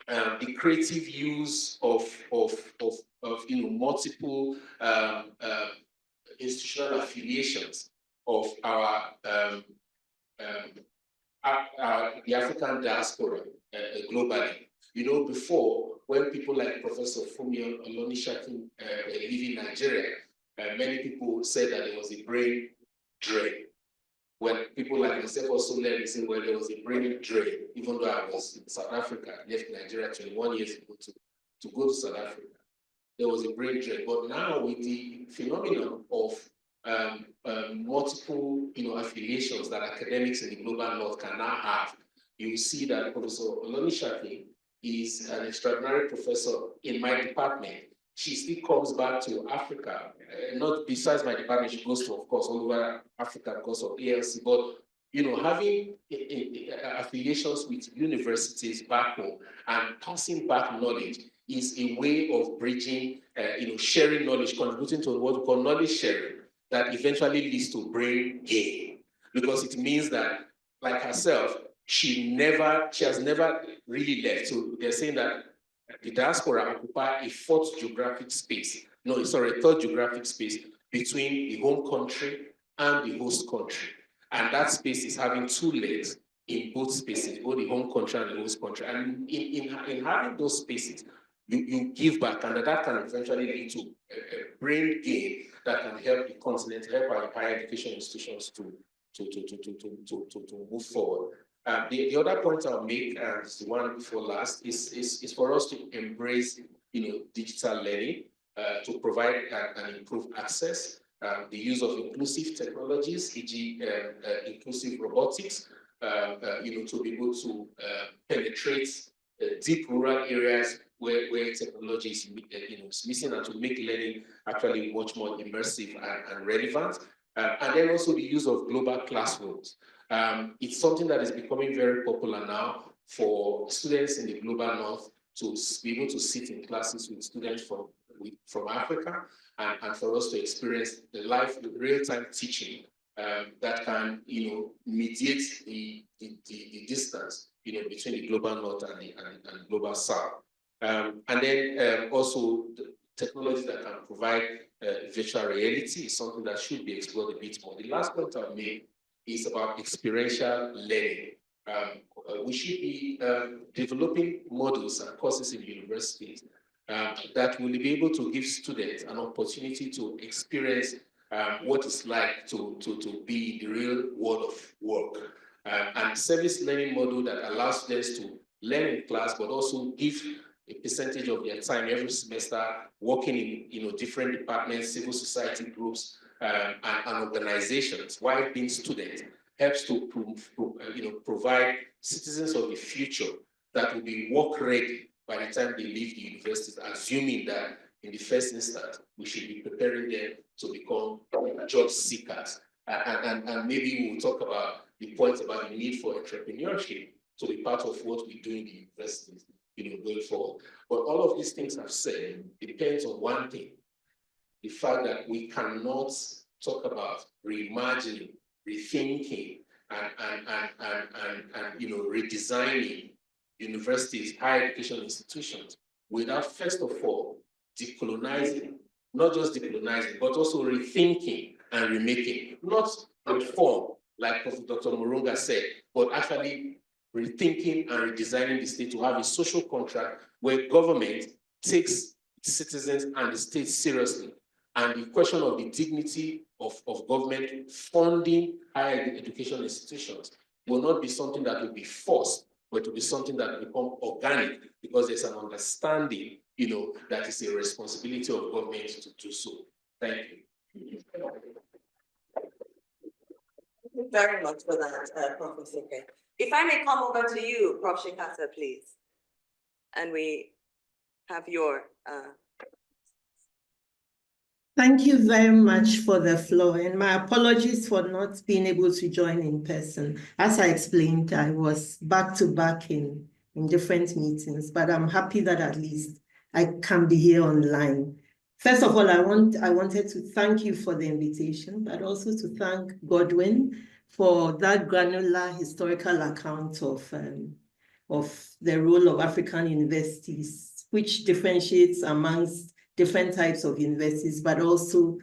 the creative use of multiple institutional affiliations of the African diaspora globally. Before, when people like Professor Fumi Olonishakin live in Nigeria, many people said that there was a brain drain. When people like myself also learned, they said, well, there was a brain drain, even though I was in South Africa, left Nigeria 21 years ago to go to South Africa. There was a brain drain. But now with the phenomenon of multiple affiliations that academics in the global north can now have, you will see that Professor Olonishakin is an extraordinary professor in my department. She still comes back to Africa, not besides my department, she goes to, of course, all over Africa because of ALC, but having affiliations with universities back home and passing back knowledge is a way of bridging, sharing knowledge, contributing to what we call knowledge sharing that eventually leads to brain gain. Because it means that, like herself, she has never really left. So they're saying that the diaspora occupy a third geographic space between the home country and the host country. And that space is having two legs in both spaces, both the home country and the host country. And in having those spaces, you give back, and that can eventually lead to a brain gain that can help the continent, help our higher education institutions to move forward. The other point I'll make, and the one before last, is for us to embrace, digital learning to provide and improve access, the use of inclusive technologies, e.g., inclusive robotics, to be able to penetrate deep rural areas where technology is, is missing, and to make learning actually much more immersive and relevant. And then also the use of global classrooms. It's something that is becoming very popular now for students in the global north to be able to sit in classes with students from Africa, and for us to experience the live, real-time teaching that can, mediate the distance, between the global north and the global south. And then also the technology that can provide virtual reality is something that should be explored a bit more. The last point I'll make is about experiential learning. We should be developing models and courses in universities that will be able to give students an opportunity to experience what it's like to be in the real world of work. And service learning model that allows students to learn in class, but also give a percentage of their time every semester working in different departments, civil society groups, and organizations, while being students, helps to provide citizens of the future that will be work ready by the time they leave the universities, assuming that in the first instance, we should be preparing them to become job seekers. And maybe we'll talk about the point about the need for entrepreneurship to be part of what we do in the universities, going forward. But all of these things I've said, it depends on one thing: the fact that we cannot talk about reimagining, rethinking, and redesigning universities, higher education institutions, without first of all decolonizing, not just decolonizing, but also rethinking and remaking, not reform, like Professor Dr. Murunga said, but actually rethinking and redesigning the state to have a social contract where government takes citizens and the state seriously. And the question of the dignity of government funding higher education institutions will not be something that will be forced, but it will be something that will become organic, because there's an understanding, that is a responsibility of government to do so. Thank you. Thank you very much for that, Professor K. If I may come over to you, Prof. Shikata, please. And we have your Thank you very much for the floor, and my apologies for not being able to join in person. As I explained, I was back to back in different meetings, but I'm happy that at least I can be here online. First of all, I wanted to thank you for the invitation, but also to thank Godwin for that granular historical account of the role of African universities, which differentiates amongst different types of universities, but also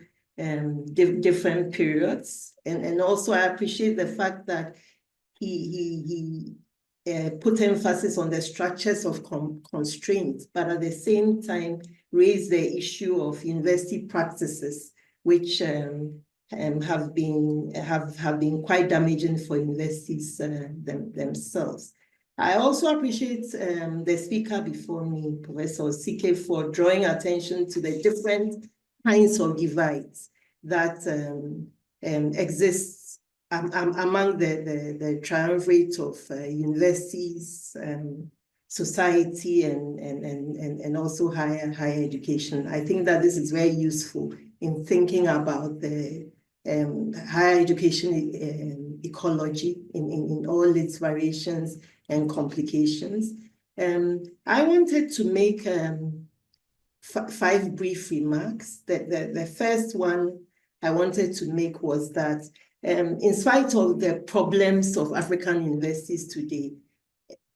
different periods. And also I appreciate the fact that he put emphasis on the structures of constraints, but at the same time raised the issue of university practices, which have been quite damaging for universities themselves. I also appreciate the speaker before me, Professor Sike, for drawing attention to the different kinds of divides that exist among the triumvirate of universities, society, and also higher education. I think that this is very useful in thinking about the higher education ecology in all its variations and complications. I wanted to make 5 brief remarks. The first one I wanted to make was that in spite of the problems of African universities today,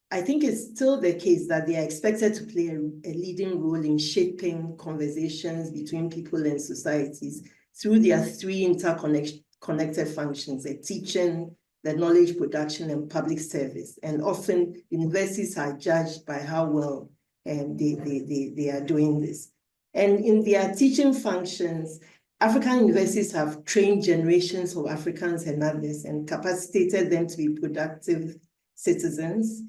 I think it's still the case that they are expected to play a leading role in shaping conversations between people and societies through their 3 interconnected functions: the teaching, the knowledge production, and public service. And often universities are judged by how well they are doing this. And in their teaching functions, African universities have trained generations of Africans and others and capacitated them to be productive citizens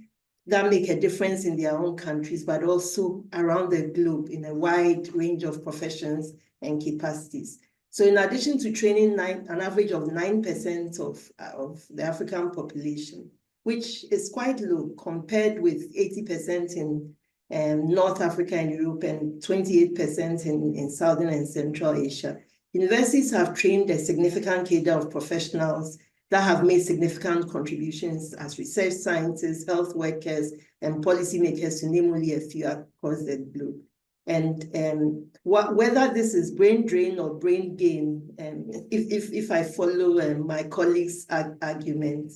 that make a difference in their own countries, but also around the globe in a wide range of professions and capacities. So in addition to training an average of 9% of the African population, which is quite low compared with 80% in North Africa and Europe, and 28% in Southern and Central Asia. Universities have trained a significant cadre of professionals that have made significant contributions as research scientists, health workers, and policymakers, to name only a few across the globe. And whether this is brain drain or brain gain, if I follow my colleagues' argument,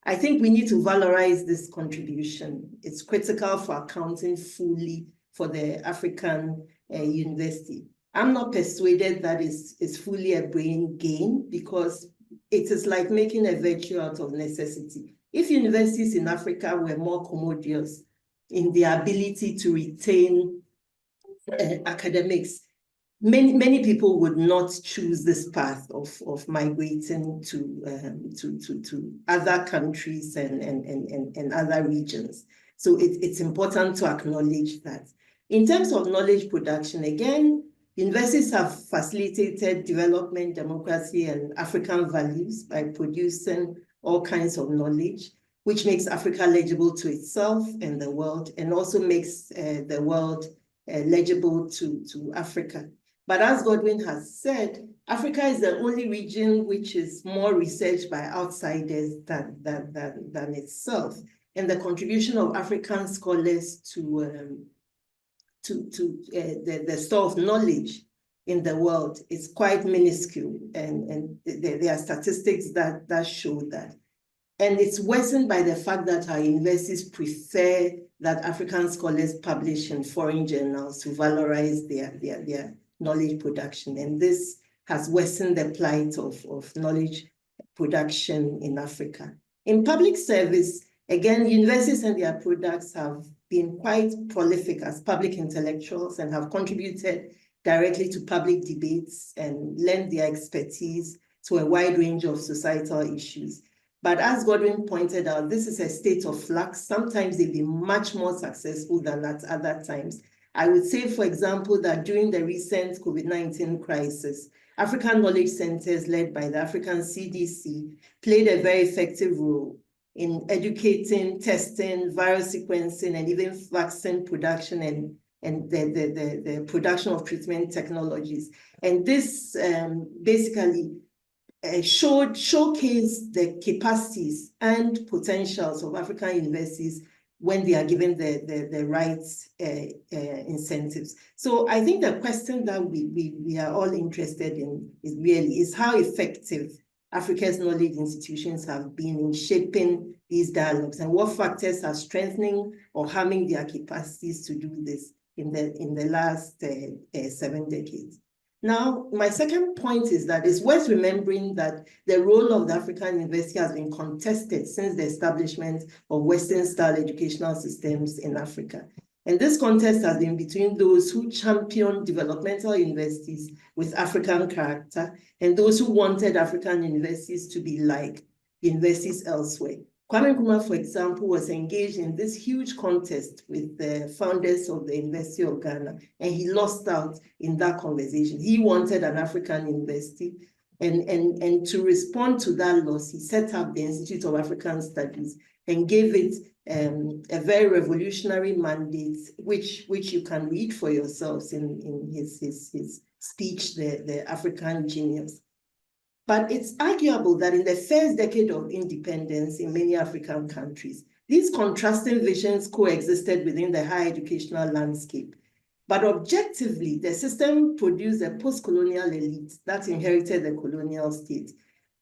I think we need to valorize this contribution. It's critical for accounting fully for the African university. I'm not persuaded that it's fully a brain gain, because it is like making a virtue out of necessity. If universities in Africa were more commodious in their ability to retain academics, many people would not choose this path of migrating to other countries and other regions. So it's important to acknowledge that. In terms of knowledge production, again, universities have facilitated development, democracy, and African values by producing all kinds of knowledge, which makes Africa legible to itself and the world, and also makes the world legible to Africa. But as Godwin has said, Africa is the only region which is more researched by outsiders than itself. And the contribution of African scholars to the store of knowledge in the world is quite minuscule. And there are statistics that show that. And it's worsened by the fact that our universities prefer that African scholars publish in foreign journals to valorize their knowledge production. And this has worsened the plight of knowledge production in Africa. In public service, again, universities and their products have been quite prolific as public intellectuals and have contributed directly to public debates and lend their expertise to a wide range of societal issues. But as Godwin pointed out, this is a state of flux. Sometimes they've been much more successful than at other times. I would say, for example, that during the recent COVID-19 crisis, African knowledge centers led by the African CDC played a very effective role in educating, testing, virus sequencing, and even vaccine production and the production of treatment technologies. And this basically showcased the capacities and potentials of African universities when they are given the right incentives. So I think the question that we are all interested in is how effective Africa's knowledge institutions have been in shaping these dialogues, and what factors are strengthening or harming their capacities to do this in the last 7 decades. Now, my second point is that it's worth remembering that the role of the African university has been contested since the establishment of Western-style educational systems in Africa. And this contest has been between those who championed developmental universities with African character and those who wanted African universities to be like universities elsewhere. Kwame Nkrumah, for example, was engaged in this huge contest with the founders of the University of Ghana, and he lost out in that conversation. He wanted an African university, and to respond to that loss, he set up the Institute of African Studies and gave it a very revolutionary mandate, which you can read for yourselves in his speech, the African Genius. But it's arguable that in the first decade of independence in many African countries, these contrasting visions coexisted within the higher educational landscape. But objectively, the system produced a post-colonial elite that inherited the colonial state.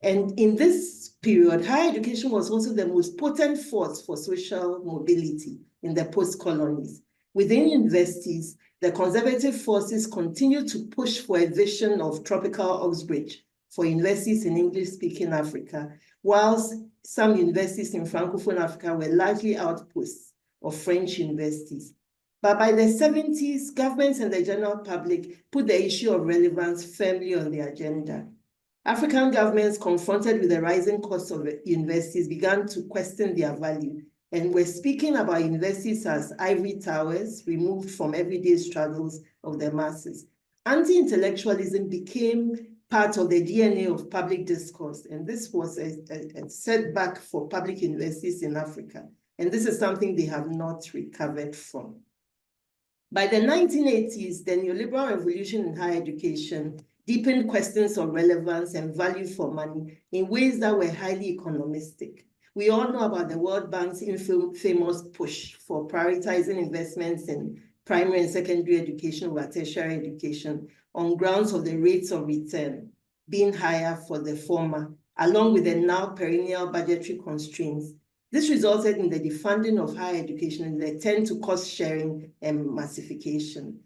And in this period, higher education was also the most potent force for social mobility in the post-colonies. Within universities, the conservative forces continued to push for a vision of tropical Oxbridge for universities in English-speaking Africa, whilst some universities in Francophone Africa were largely outposts of French universities. But by the 70s, governments and the general public put the issue of relevance firmly on the agenda. African governments, confronted with the rising cost of universities, began to question their value and were speaking about universities as ivory towers removed from everyday struggles of the masses. Anti-intellectualism became part of the DNA of public discourse, and this was a setback for public universities in Africa. And this is something they have not recovered from. By the 1980s, the neoliberal revolution in higher education deepened questions of relevance and value for money in ways that were highly economistic. We all know about the World Bank's famous push for prioritizing investments in primary and secondary education over tertiary education on grounds of the rates of return being higher for the former, along with the now perennial budgetary constraints. This resulted in the defunding of higher education and the turn to cost sharing and massification.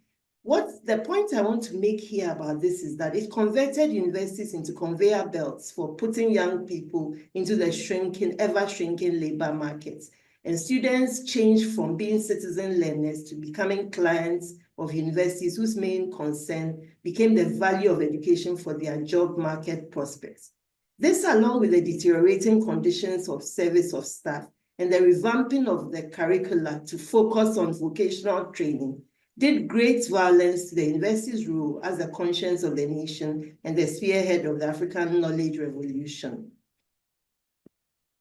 The point I want to make here about this is that it converted universities into conveyor belts for putting young people into the ever shrinking labor markets. And students changed from being citizen learners to becoming clients of universities whose main concern became the value of education for their job market prospects. This, along with the deteriorating conditions of service of staff and the revamping of the curricula to focus on vocational training, did great violence to the university's role as the conscience of the nation and the spearhead of the African knowledge revolution.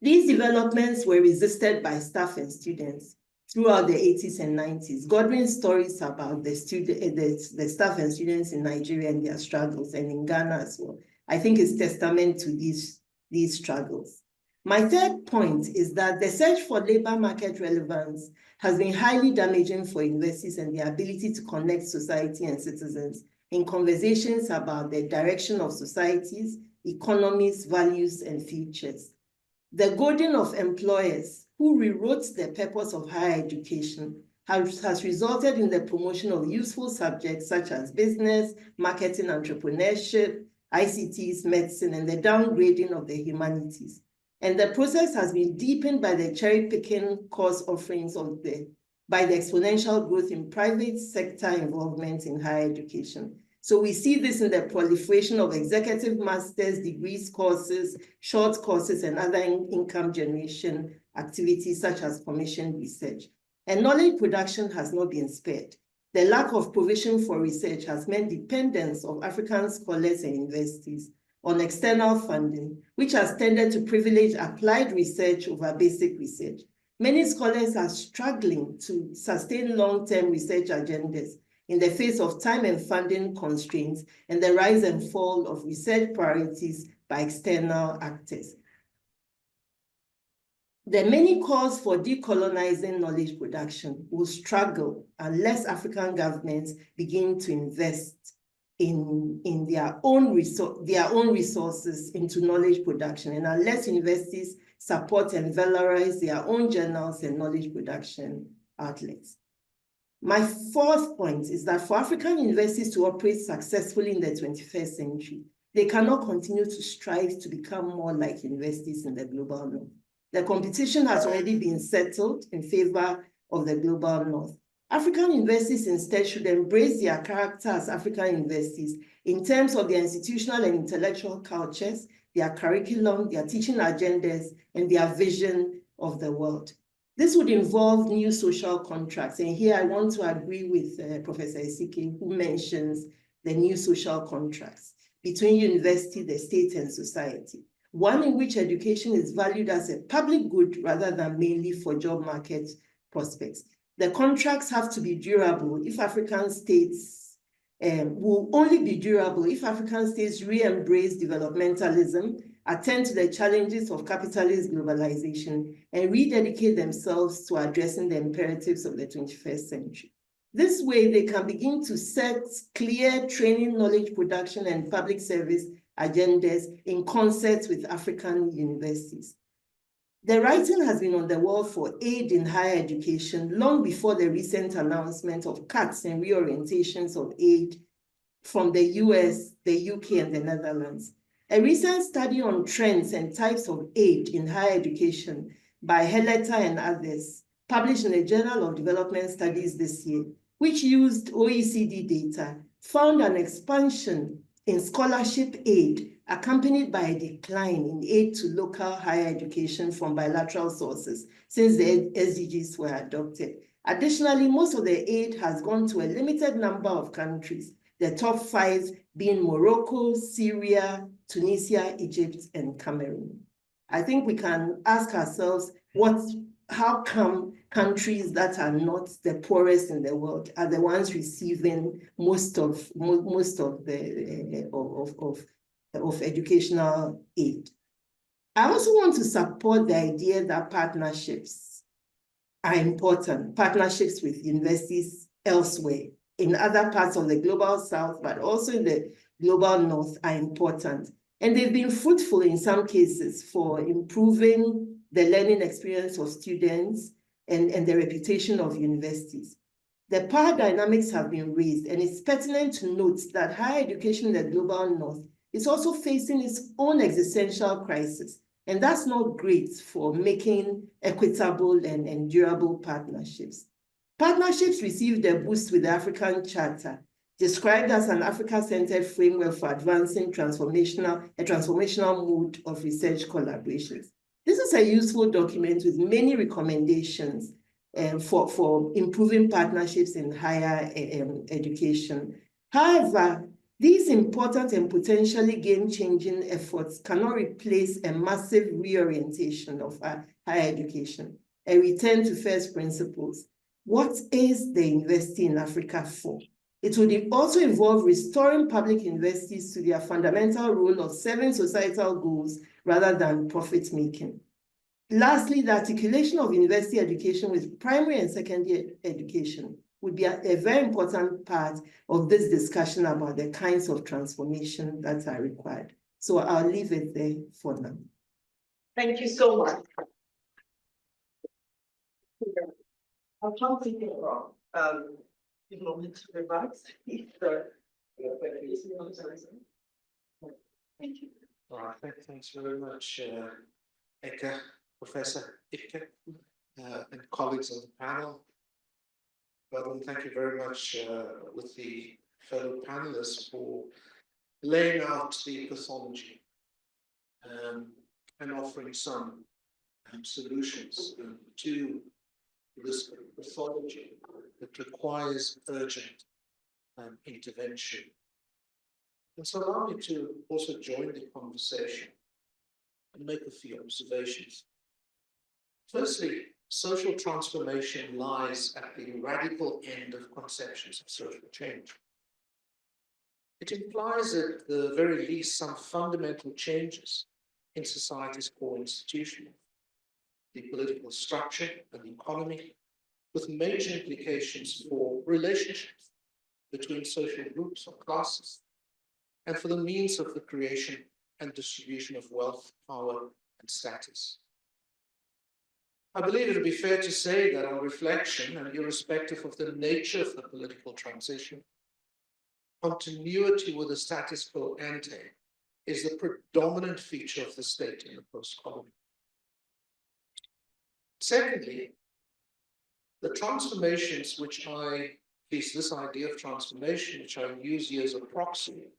These developments were resisted by staff and students throughout the 80s and 90s. Godwin's stories about the staff and students in Nigeria and their struggles, and in Ghana as well, I think is testament to these struggles. My third point is that the search for labor market relevance has been highly damaging for universities and their ability to connect society and citizens in conversations about the direction of societies, economies, values, and futures. The goading of employers who rewrote the purpose of higher education has resulted in the promotion of useful subjects such as business, marketing, entrepreneurship, ICTs, medicine, and the downgrading of the humanities. And the process has been deepened by the cherry-picking course offerings by the exponential growth in private sector involvement in higher education. So we see this in the proliferation of executive master's degrees courses, short courses, and other income generation activities such as commissioned research. And knowledge production has not been spared. The lack of provision for research has meant dependence of African scholars and universities on external funding, which has tended to privilege applied research over basic research. Many scholars are struggling to sustain long-term research agendas in the face of time and funding constraints and the rise and fall of research priorities by external actors. The many calls for decolonizing knowledge production will struggle unless African governments begin to invest in their own resources into knowledge production, and unless universities support and valorize their own journals and knowledge production outlets. My fourth point is that for African universities to operate successfully in the 21st century, they cannot continue to strive to become more like universities in the global north. The competition has already been settled in favor of the global north. African universities instead should embrace their character as African universities in terms of their institutional and intellectual cultures, their curriculum, their teaching agendas, and their vision of the world. This would involve new social contracts. And here I want to agree with Professor Esike, who mentions the new social contracts between university, the state, and society. One in which education is valued as a public good rather than mainly for job market prospects. The contracts have to be durable if African states will only be durable if African states re-embrace developmentalism, attend to the challenges of capitalist globalization, and rededicate themselves to addressing the imperatives of the 21st century. This way, they can begin to set clear training, knowledge production, and public service agendas in concert with African universities. The writing has been on the wall for aid in higher education long before the recent announcement of cuts and reorientations of aid from the US, the UK, and the Netherlands. A recent study on trends and types of aid in higher education by Heleta and others, published in the Journal of Development Studies this year, which used OECD data, found an expansion in scholarship aid accompanied by a decline in aid to local higher education from bilateral sources since the SDGs were adopted. Additionally, most of the aid has gone to a limited number of countries, the top 5 being Morocco, Syria, Tunisia, Egypt, and Cameroon. I think we can ask ourselves, how come countries that are not the poorest in the world are the ones receiving most of educational aid. I also want to support the idea that partnerships are important, partnerships with universities elsewhere in other parts of the global south, but also in the global north are important. And they've been fruitful in some cases for improving the learning experience of students and the reputation of universities. The power dynamics have been raised, and it's pertinent to note that higher education in the global north is also facing its own existential crisis. And that's not great for making equitable and durable partnerships. Partnerships received a boost with the African Charter, described as an Africa-centered framework for advancing a transformational mode of research collaborations. This is a useful document with many recommendations for improving partnerships in higher education. However, these important and potentially game-changing efforts cannot replace a massive reorientation of higher education, a return to first principles. What is the university in Africa for? It would also involve restoring public universities to their fundamental role of serving societal goals rather than profit-making. Lastly, the articulation of university education with primary and secondary education would be a very important part of this discussion about the kinds of transformation that are required. So I'll leave it there for now. Thank you so much. I'm trying to think of you moment remarks. Thank you. All right, thanks very much, Eka, Professor Ika, and colleagues on the panel. Well, thank you very much with the fellow panelists for laying out the pathology and offering some solutions to this pathology that requires urgent intervention. And so allow me to also join the conversation and make a few observations. Firstly, social transformation lies at the radical end of conceptions of social change. It implies at the very least some fundamental changes in society's core institutions, the political structure and the economy, with major implications for relationships between social groups or classes, and for the means of the creation and distribution of wealth, power, and status. I believe it would be fair to say that on reflection, and irrespective of the nature of the political transition, continuity with the status quo ante is the predominant feature of the state in the post-colony. Secondly, the transformations which at least this idea of transformation, which I use here as a proxy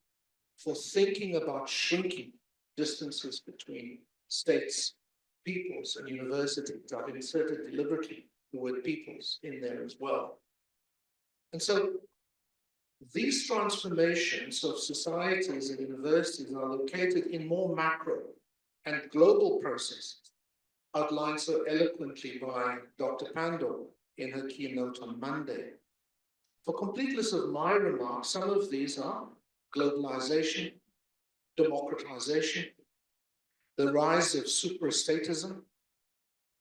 for thinking about shrinking distances between states, peoples, and universities. I've inserted deliberately the word peoples in there as well. And so these transformations of societies and universities are located in more macro and global processes, outlined so eloquently by Dr. Pandor in her keynote on Monday. For completeness of my remarks, some of these are globalization, democratization, the rise of suprastatism,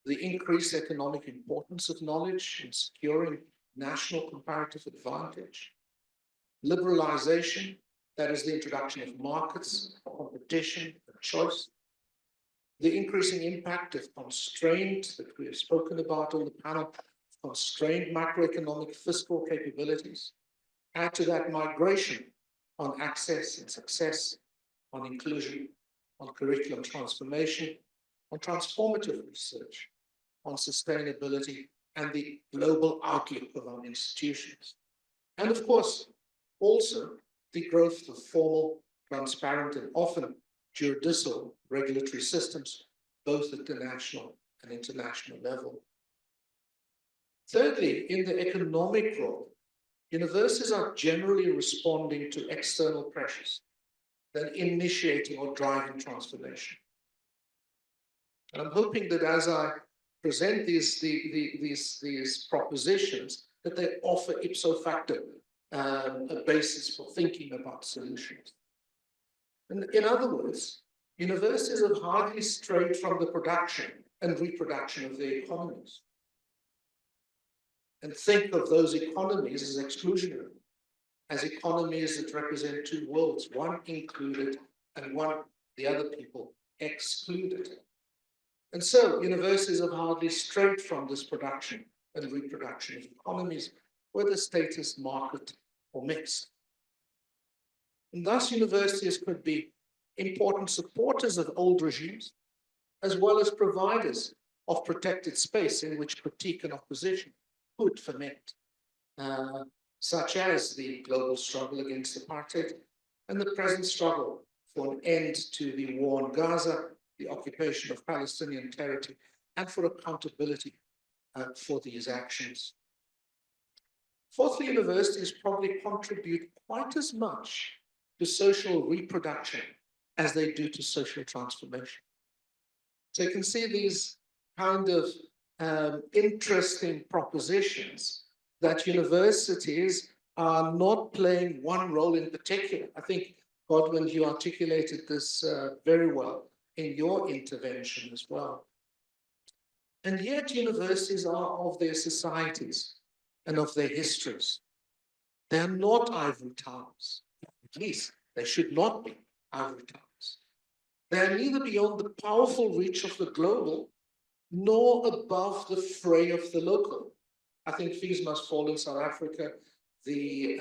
the increased economic importance of knowledge in securing national comparative advantage, liberalization, that is the introduction of markets, competition, and choice, the increasing impact of constraint that we have spoken about on the panel, constrained macroeconomic fiscal capabilities. Add to that migration on access and success, on inclusion, on curriculum transformation, on transformative research, on sustainability, and the global outlook of our institutions. And of course, also the growth of formal, transparent, and often judicial regulatory systems, both at the national and international level. Thirdly, in the economic role, universities are generally responding to external pressures than initiating or driving transformation. And I'm hoping that as I present these propositions, that they offer ipso facto a basis for thinking about solutions. And in other words, universities have hardly strayed from the production and reproduction of their economies, and think of those economies as exclusionary, as economies that represent two worlds, one included and one, the other people, excluded. And so universities have hardly strayed from this production and reproduction of economies, whether status, market, or mixed. And thus universities could be important supporters of old regimes, as well as providers of protected space in which critique and opposition could ferment, such as the global struggle against apartheid and the present struggle for an end to the war in Gaza, the occupation of Palestinian territory, and for accountability for these actions. Fourthly, universities probably contribute quite as much to social reproduction as they do to social transformation. So you can see these kind of interesting propositions that universities are not playing one role in particular. I think, Godwin, you articulated this very well in your intervention as well. And yet universities are of their societies and of their histories. They are not ivory towers. At least they should not be ivory towers. They are neither beyond the powerful reach of the global, nor above the fray of the local. I think things must fall in South Africa. The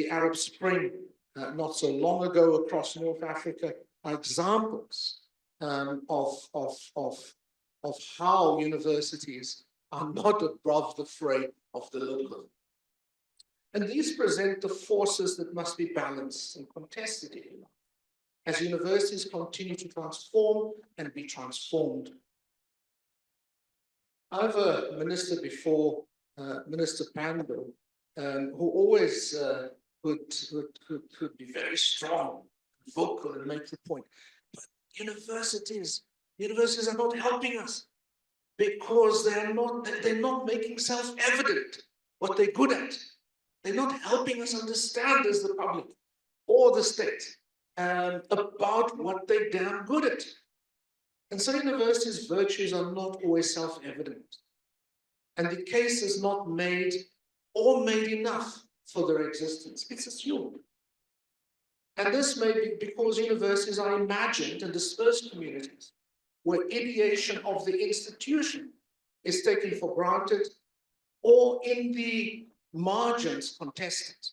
Arab Spring, not so long ago across North Africa, are examples of how universities are not above the fray of the local. And these present the forces that must be balanced and contested as universities continue to transform and be transformed. I have a minister before, Minister Pandor, who always could be very strong, vocal, and make the point. But universities are not helping us because they're not making self-evident what they're good at. They're not helping us understand as the public or the state about what they're damn good at. And so universities' virtues are not always self-evident. And the case is not made or made enough for their existence. It's assumed. And this may be because universities are imagined in dispersed communities where ideation of the institution is taken for granted, or in the margins contested,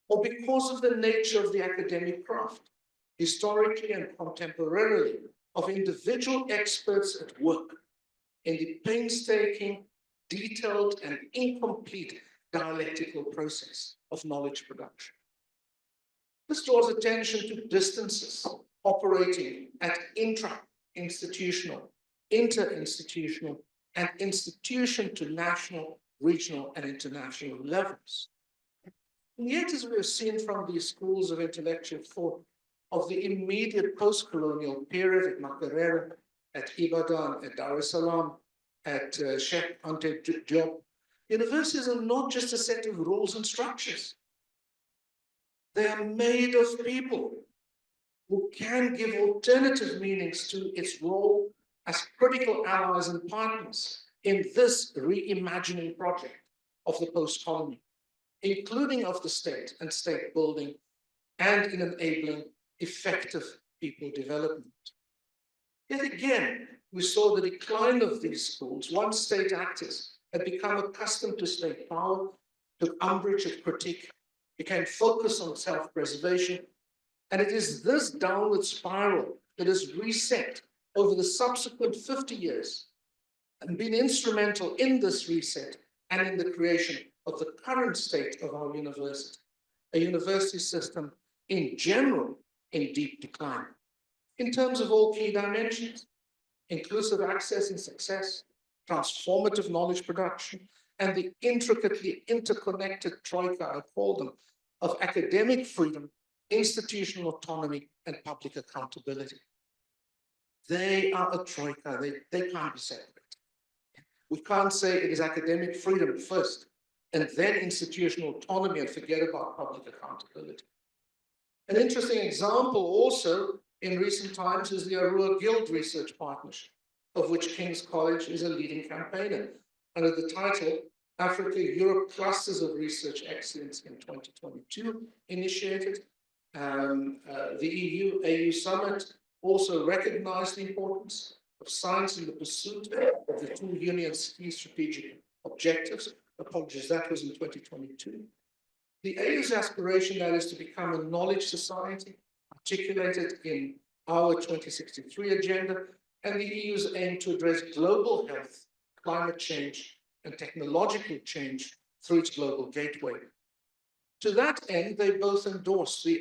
or because of the nature of the academic craft, historically and contemporarily, of individual experts at work in the painstaking, detailed, and incomplete dialectical process of knowledge production. This draws attention to distances operating at intra-institutional, inter-institutional, and institution to national, regional, and international levels. And yet, as we have seen from these schools of intellectual thought of the immediate post-colonial period at Makerere, at Ibadan, at Dar es Salaam, at Sheikh Anta Diop, universities are not just a set of rules and structures. They are made of people who can give alternative meanings to its role as critical allies and partners in this reimagining project of the post-colony, including of the state and state building, and in enabling effective people development. Yet again, we saw the decline of these schools once state actors had become accustomed to state power, took umbrage at critique, became focused on self-preservation, and it is this downward spiral that has reset over the subsequent 50 years and been instrumental in this reset and in the creation of the current state of our university, a university system in general in deep decline, in terms of all key dimensions: inclusive access and success, transformative knowledge production, and the intricately interconnected troika, I call them, of academic freedom, institutional autonomy, and public accountability. They are a troika, they can't be separated. We can't say it is academic freedom first, and then institutional autonomy and forget about public accountability. An interesting example also in recent times is the Arua Guild Research Partnership, of which King's College is a leading campaigner, under the title Africa Europe Clusters of Research Excellence in 2022 initiated. The EU-AU Summit also recognized the importance of science in the pursuit of the two unions' key strategic objectives. Apologies, that was in 2022. The AU's aspiration, that is, to become a knowledge society, articulated in our 2063 agenda, and the EU's aim to address global health, climate change, and technological change through its global gateway. To that end, they both endorsed the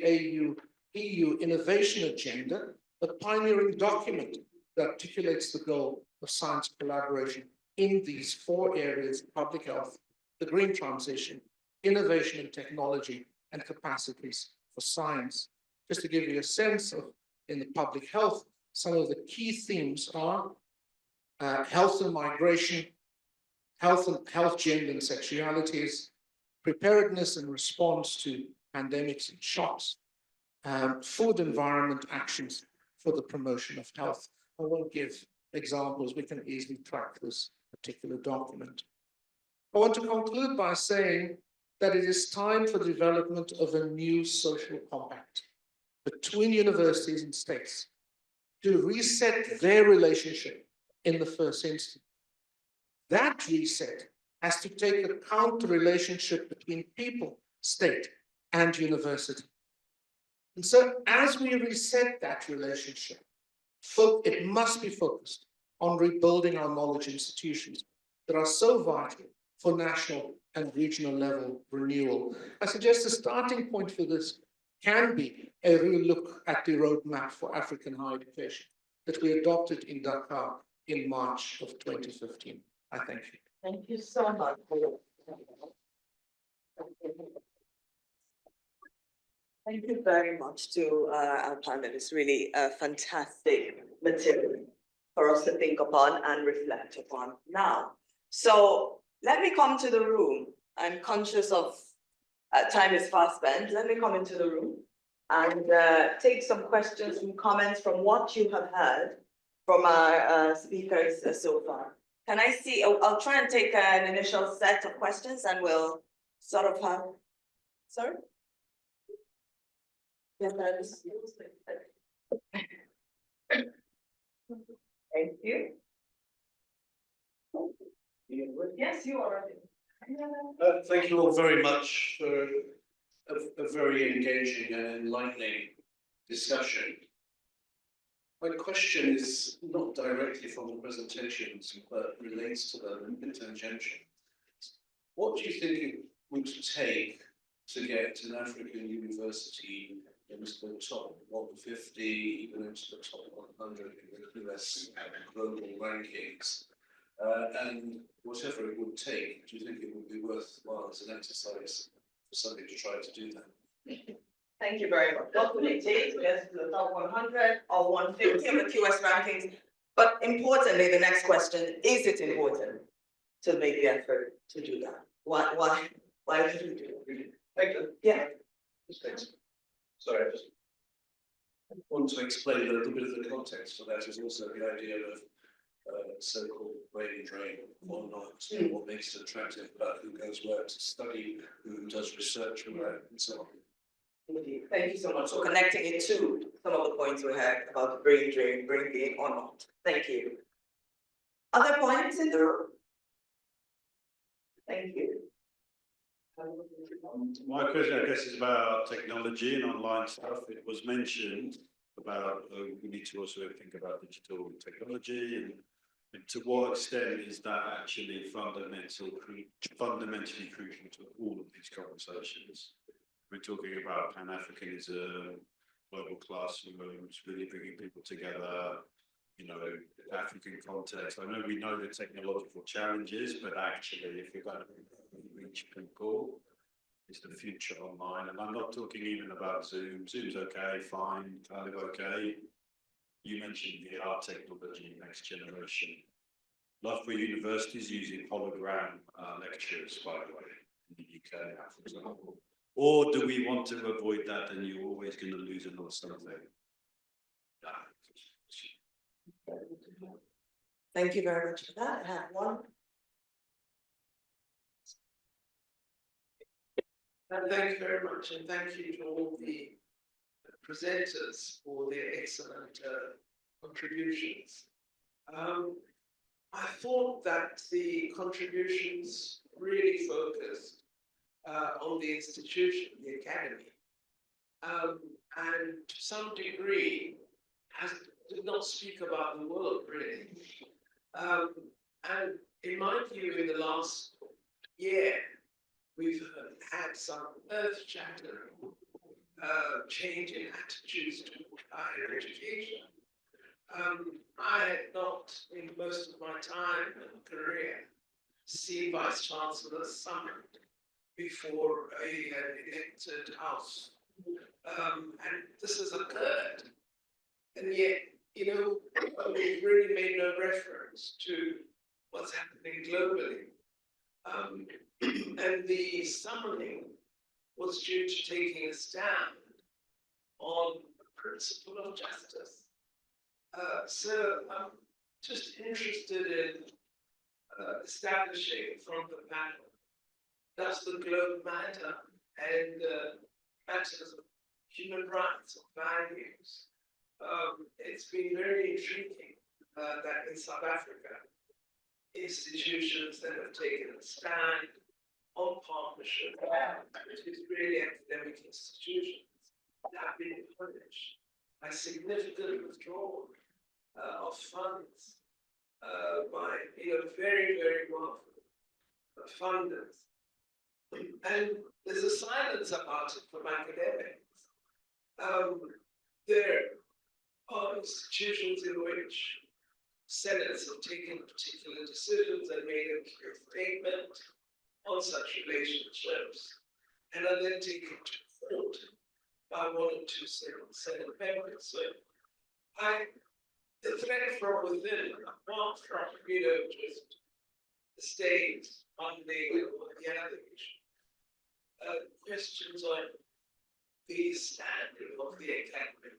EU Innovation Agenda, a pioneering document that articulates the goal of science collaboration in these four areas: public health, the green transition, innovation and technology, and capacities for science. Just to give you a sense of, in the public health, some of the key themes are health and migration, health, gender and sexualities, preparedness and response to pandemics and shocks, food environment actions for the promotion of health. I won't give examples, we can easily track this particular document. I want to conclude by saying that it is time for the development of a new social compact between universities and states to reset their relationship in the first instance. That reset has to take account the relationship between people, state, and university. And so as we reset that relationship, it must be focused on rebuilding our knowledge institutions that are so vital for national and regional level renewal. I suggest the starting point for this can be a real look at the roadmap for African higher education that we adopted in Dakar in March of 2015. I thank you. Thank you so much. Thank you very much to our panelists. Really a fantastic material for us to think upon and reflect upon now. So let me come to the room. I'm conscious of time is fast spent. Let me come into the room and take some questions and comments from what you have heard from our speakers so far. Can I see, I'll try and take an initial set of questions and we'll sort of have, sorry? Yes, thank you. Yes, you are. Thank you all very much for a very engaging and enlightening discussion. My question is not directly from the presentations, but relates to them in tangential. What do you think it would take to get an African university into the top 150, even into the top 100 in the US global rankings? And whatever it would take, do you think it would be worthwhile as an exercise for somebody to try to do that? Thank you very much. What would it take to get to the top 100 or 150 of the QS rankings? But importantly, the next question, is it important to make the effort to do that? Why should we do it? Thank you. Yeah. Sorry, I just want to explain a little bit of the context for that is also the idea of so-called brain drain or not, what makes it attractive about who goes where to study, who does research where, and so on. Indeed. Thank you so much for connecting it to some of the points we had about brain drain, brain gain or not. Thank you. Other points in the room? Thank you. My question, I guess, is about technology and online stuff. It was mentioned about we need to also think about digital technology and to what extent is that actually fundamentally crucial to all of these conversations. We're talking about Pan-Africanism, global classrooms, really bringing people together, you know, African context. I know we know the technological challenges, but actually, if you're going to reach people, is the future online. And I'm not talking even about Zoom. Zoom's okay, fine, kind of okay. You mentioned VR technology, next generation. love for universities using hologram lectures, by the way, in the UK, for example. Or do we want to avoid that and you're always going to lose another something? Thank you very much for that. I have one. Thank you very much, and thank you to all the presenters for their excellent contributions. I thought that the contributions really focused on the institution, the academy, and to some degree did not speak about the world really. And in my view, in the last year, we've had some earth-shattering change in attitudes to higher education. I had not, in most of my time and career, seen vice chancellors summoned before an elected house, and this has occurred. And yet, you know, we've really made no reference to what's happening globally. And the summoning was due to taking a stand on the principle of justice. So I'm just interested in establishing from the panel, does the globe matter, and matters of human rights or values. It's been very intriguing that in South Africa, institutions that have taken a stand on partnership, which is really academic institutions, have been punished by significant withdrawal of funds by very, very wealthy funders. And there's a silence about it from academics. There are institutions in which senators have taken particular decisions and made a clear statement on such relationships, and are then taken to court by one or two Senate members. So the threat from within, apart from just the state funding or the other issue, questions on the standing of the academy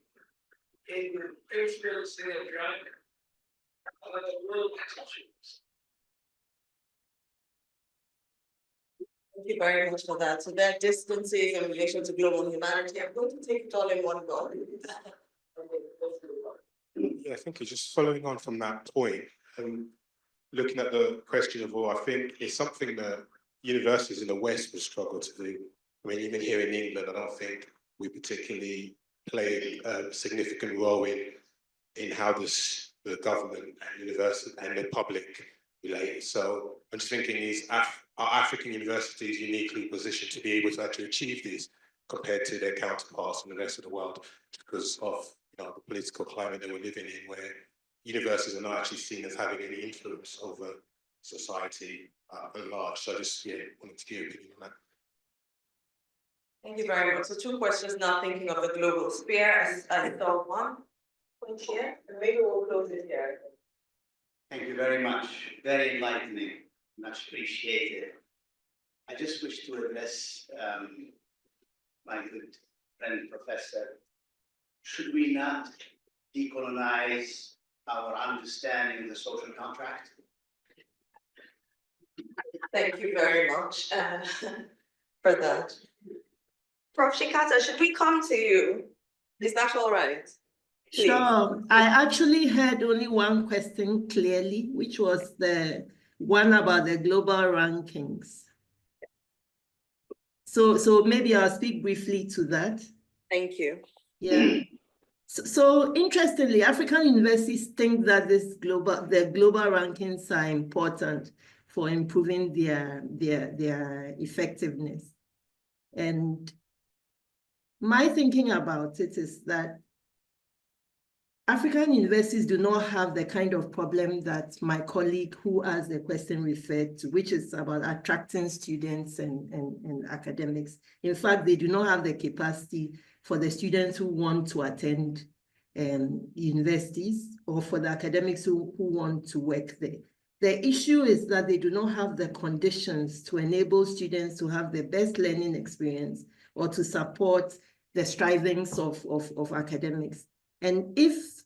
in influencing and driving world attitudes. Thank you very much for that. So there are distances in relation to global humanity. I'm going to take it all in one go. Yeah, I think it's just following on from that point, looking at the question of, well, I think it's something that universities in the West would struggle to do. I mean, even here in England, I don't think we particularly play a significant role in how the government and university and the public relate. So I'm just thinking, are African universities uniquely positioned to be able to actually achieve these compared to their counterparts in the rest of the world because of the political climate that we're living in, where universities are not actually seen as having any influence over society at large. So I just wanted to give your opinion on that. Thank you very much. So two questions now, thinking of the global sphere. I thought one point here, and maybe we'll close it here. Thank you very much. Very enlightening. Much appreciated. I just wish to address my good friend, Professor. Should we not decolonize our understanding of the social contract? Thank you very much for that. Prof. Shikata, should we come to you? Is that all right? Please. Sure. I actually heard only one question clearly, which was the one about the global rankings. So maybe I'll speak briefly to that. Thank you. Yeah. So interestingly, African universities think that the global rankings are important for improving their effectiveness. And my thinking about it is that African universities do not have the kind of problem that my colleague who asked the question referred to, which is about attracting students and academics. In fact, they do not have the capacity for the students who want to attend universities or for the academics who want to work there. The issue is that they do not have the conditions to enable students to have the best learning experience or to support the strivings of academics. And if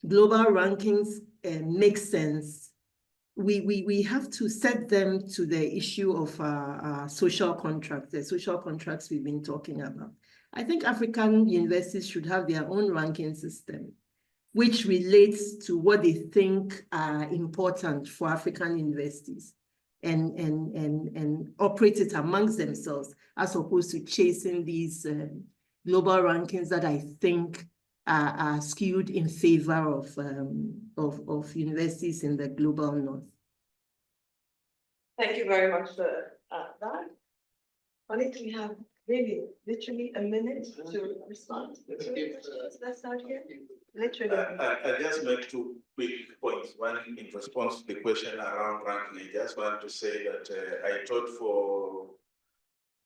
global rankings make sense, we have to set them to the issue of social contracts, the social contracts we've been talking about. I think African universities should have their own ranking system, which relates to what they think are important for African universities and operate it amongst themselves, as opposed to chasing these global rankings that I think are skewed in favor of universities in the global north. Thank you very much for that. Honey, we have really literally a minute to respond to the questions. Let's start here. Literally. I just make two quick points. One, in response to the question around ranking, I just want to say that I taught for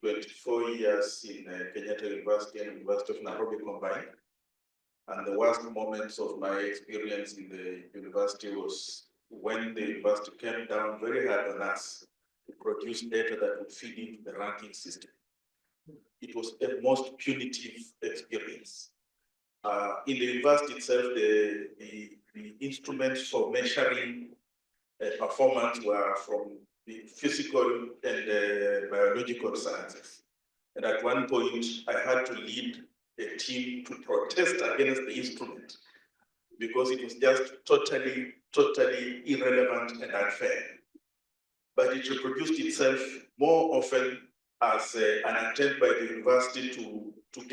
24 years in Kenyatta University and University of Nairobi combined. And the worst moments of my experience in the university was when the university came down very hard on us to produce data that would feed into the ranking system. It was a most punitive experience. In the university itself, the instruments for measuring performance were from the physical and biological sciences. And at one point, I had to lead a team to protest against the instrument because it was just totally irrelevant and unfair. But it reproduced itself more often as an attempt by the university to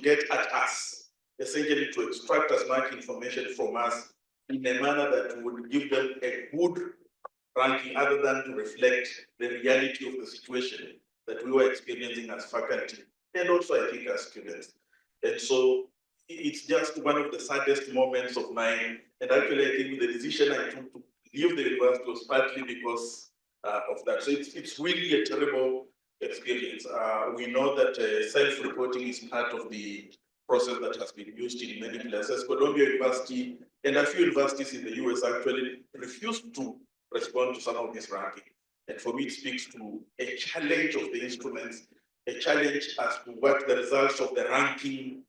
get at us, essentially to extract as much information from us in a manner that would give them a good ranking other than to reflect the reality of the situation that we were experiencing as faculty and also I think as students. And so it's just one of the saddest moments of mine. And actually I think the decision I took to leave the university was partly because of that. So it's really a terrible experience. We know that self-reporting is part of the process that has been used in many places. Columbia University and a few universities in the US actually refused to respond to some of this ranking. And for me, it speaks to a challenge of the instruments, a challenge as to what the results of the ranking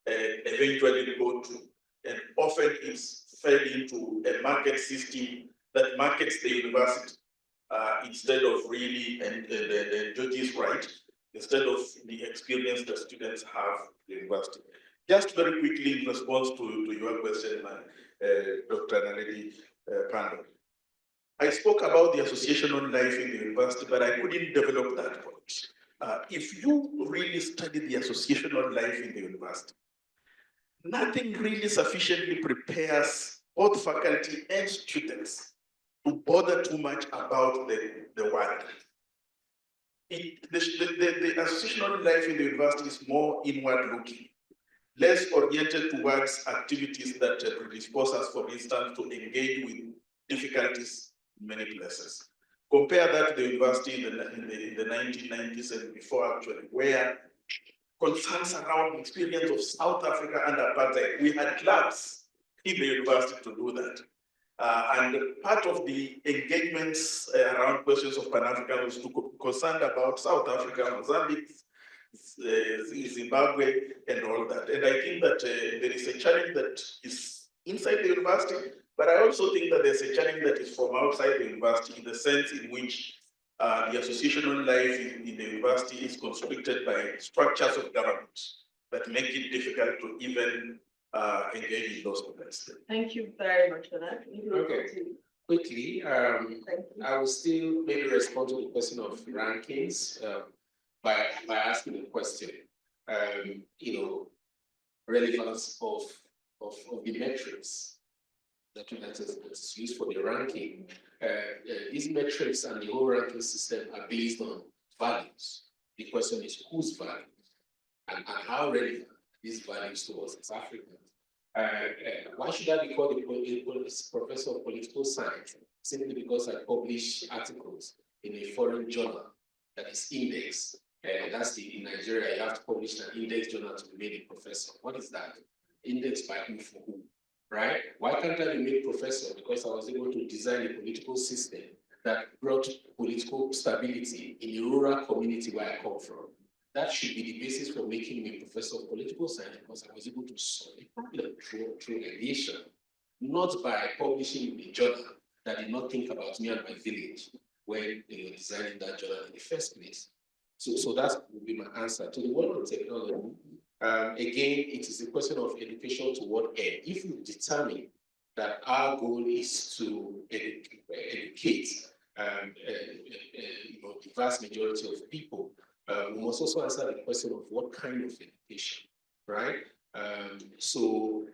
eventually go to. And often it's fed into a market system that markets the university instead of really, and George is right, instead of the experience that students have at the university. Just very quickly in response to your question, Dr. Naledi Pando. I spoke about the associational life in the university, but I couldn't develop that point. If you really study the associational life in the university, nothing really sufficiently prepares both faculty and students to bother too much about the world. The associational life in the university is more inward looking, less oriented towards activities that predispose us, for instance, to engage with difficulties in many places. Compare that to the university in the 1990s and before actually, where concerns around the experience of South Africa under apartheid, we had clubs in the university to do that. And part of the engagements around questions of Pan-African was concerned about South Africa, Mozambique, Zimbabwe, and all that. And I think that there is a challenge that is inside the university, but I also think that there's a challenge that is from outside the university in the sense in which the associational life in the university is constricted by structures of government that make it difficult to even engage in those events. Thank you very much for that. Okay. Quickly, I will still maybe respond to the question of rankings by asking the question, relevance of the metrics that is used for the ranking. These metrics and the whole ranking system are based on values. The question is whose values and how relevant these values towards us Africans. Why should I be called a professor of political science? Simply because I publish articles in a foreign journal that is indexed. That's in Nigeria, you have to publish an index journal to be made a professor. What is that? Indexed by who for who? right? Why can't I be made professor? Because I was able to design a political system that brought political stability in a rural community where I come from. That should be the basis for making me a professor of political science, because I was able to solve a problem through ideation, not by publishing in a journal that did not think about me and my village when they were designing that journal in the first place. So that would be my answer. To the one on technology, again, it is a question of education to what end. If you determine that our goal is to educate the vast majority of people, we must also answer the question of what kind of education, right? So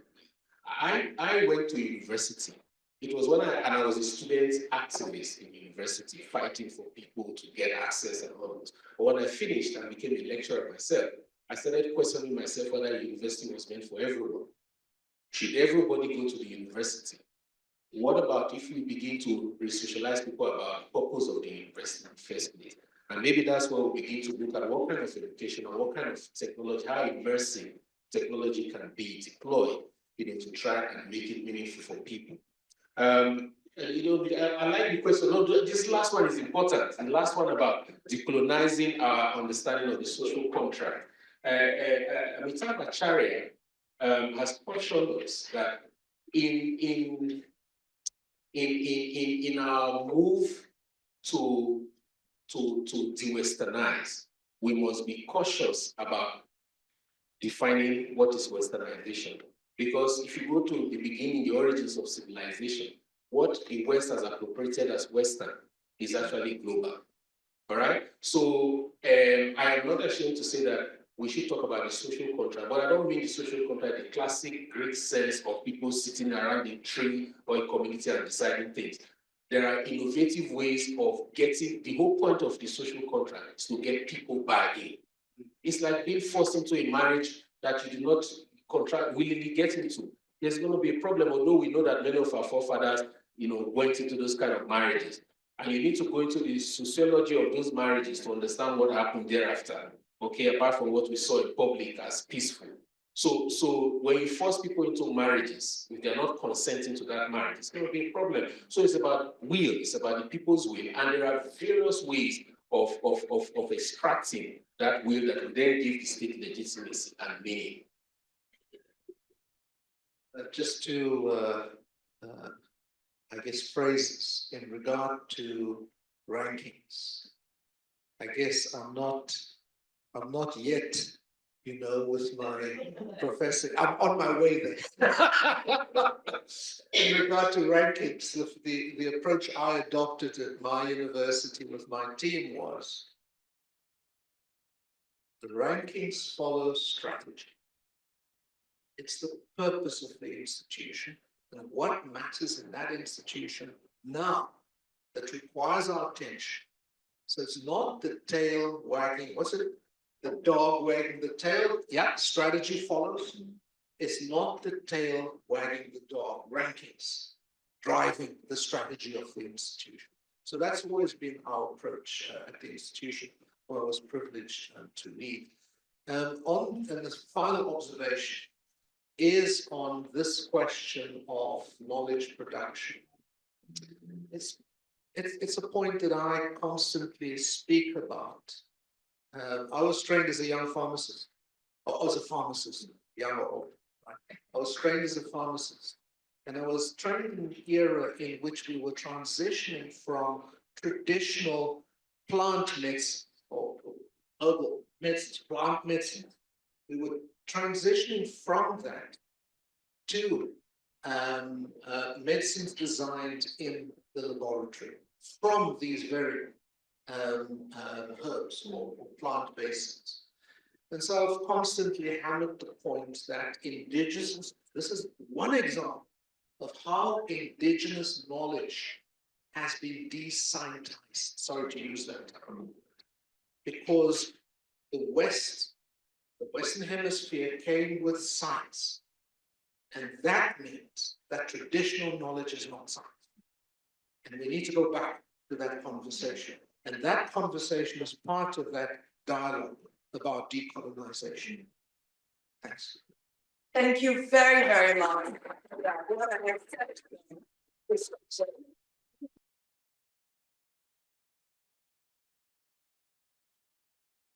I went to university. It was when I was a student activist in university, fighting for people to get access and all that. But when I finished and became a lecturer myself, I started questioning myself whether the university was meant for everyone. Should everybody go to the university? What about if we begin to re-socialize people about the purpose of the university in the first place? And maybe that's where we begin to look at what kind of education and what kind of technology, how immersive technology can be deployed, to try and make it meaningful for people. I like the question. No, this last one is important. The last one about decolonizing our understanding of the social contract. Amitabh Acharya has cautioned us that in our move to de-Westernize, we must be cautious about defining what is Westernization. Because if you go to the beginning, the origins of civilization, what the West has appropriated as Western is actually global. All right? So I am not ashamed to say that we should talk about the social contract, but I don't mean the social contract, the classic Greek sense of people sitting around a tree or a community and deciding things. There are innovative ways of getting, the whole point of the social contract is to get people buy-in. It's like being forced into a marriage that you do not willingly get into. There's going to be a problem, although we know that many of our forefathers, went into those kind of marriages. And you need to go into the sociology of those marriages to understand what happened thereafter. Okay, apart from what we saw in public as peaceful. So when you force people into marriages, if they're not consenting to that marriage, it's going to be a problem. So it's about will, it's about the people's will, and there are various ways of extracting that will that will then give the state legitimacy and meaning. Just to, I guess, phrases in regard to rankings. I guess I'm not yet, with my professor. I'm on my way there. In regard to rankings, the approach I adopted at my university with my team was the rankings follow strategy. It's the purpose of the institution and what matters in that institution now that requires our attention. So it's not the tail wagging, what's it? The dog wagging the tail. Yeah, strategy follows. It's not the tail wagging the dog, rankings driving the strategy of the institution. So that's always been our approach at the institution where I was privileged to lead. And this final observation is on this question of knowledge production. It's a point that I constantly speak about. I was trained as a young pharmacist, or as a pharmacist, young or old. Right? I was trained as a pharmacist, and I was trained in an era in which we were transitioning from traditional plant medicine or herbal medicine, plant medicine. We were transitioning from that to medicines designed in the laboratory from these very herbs or plant basins. And so I've constantly hammered the point that indigenous, this is one example of how indigenous knowledge has been de-scientized, sorry to use that term, because the Western Hemisphere came with science. And that means that traditional knowledge is not science. And we need to go back to that conversation. And that conversation is part of that dialogue about decolonization. Thanks. Thank you very, very much. Yeah, what an exceptional discussion.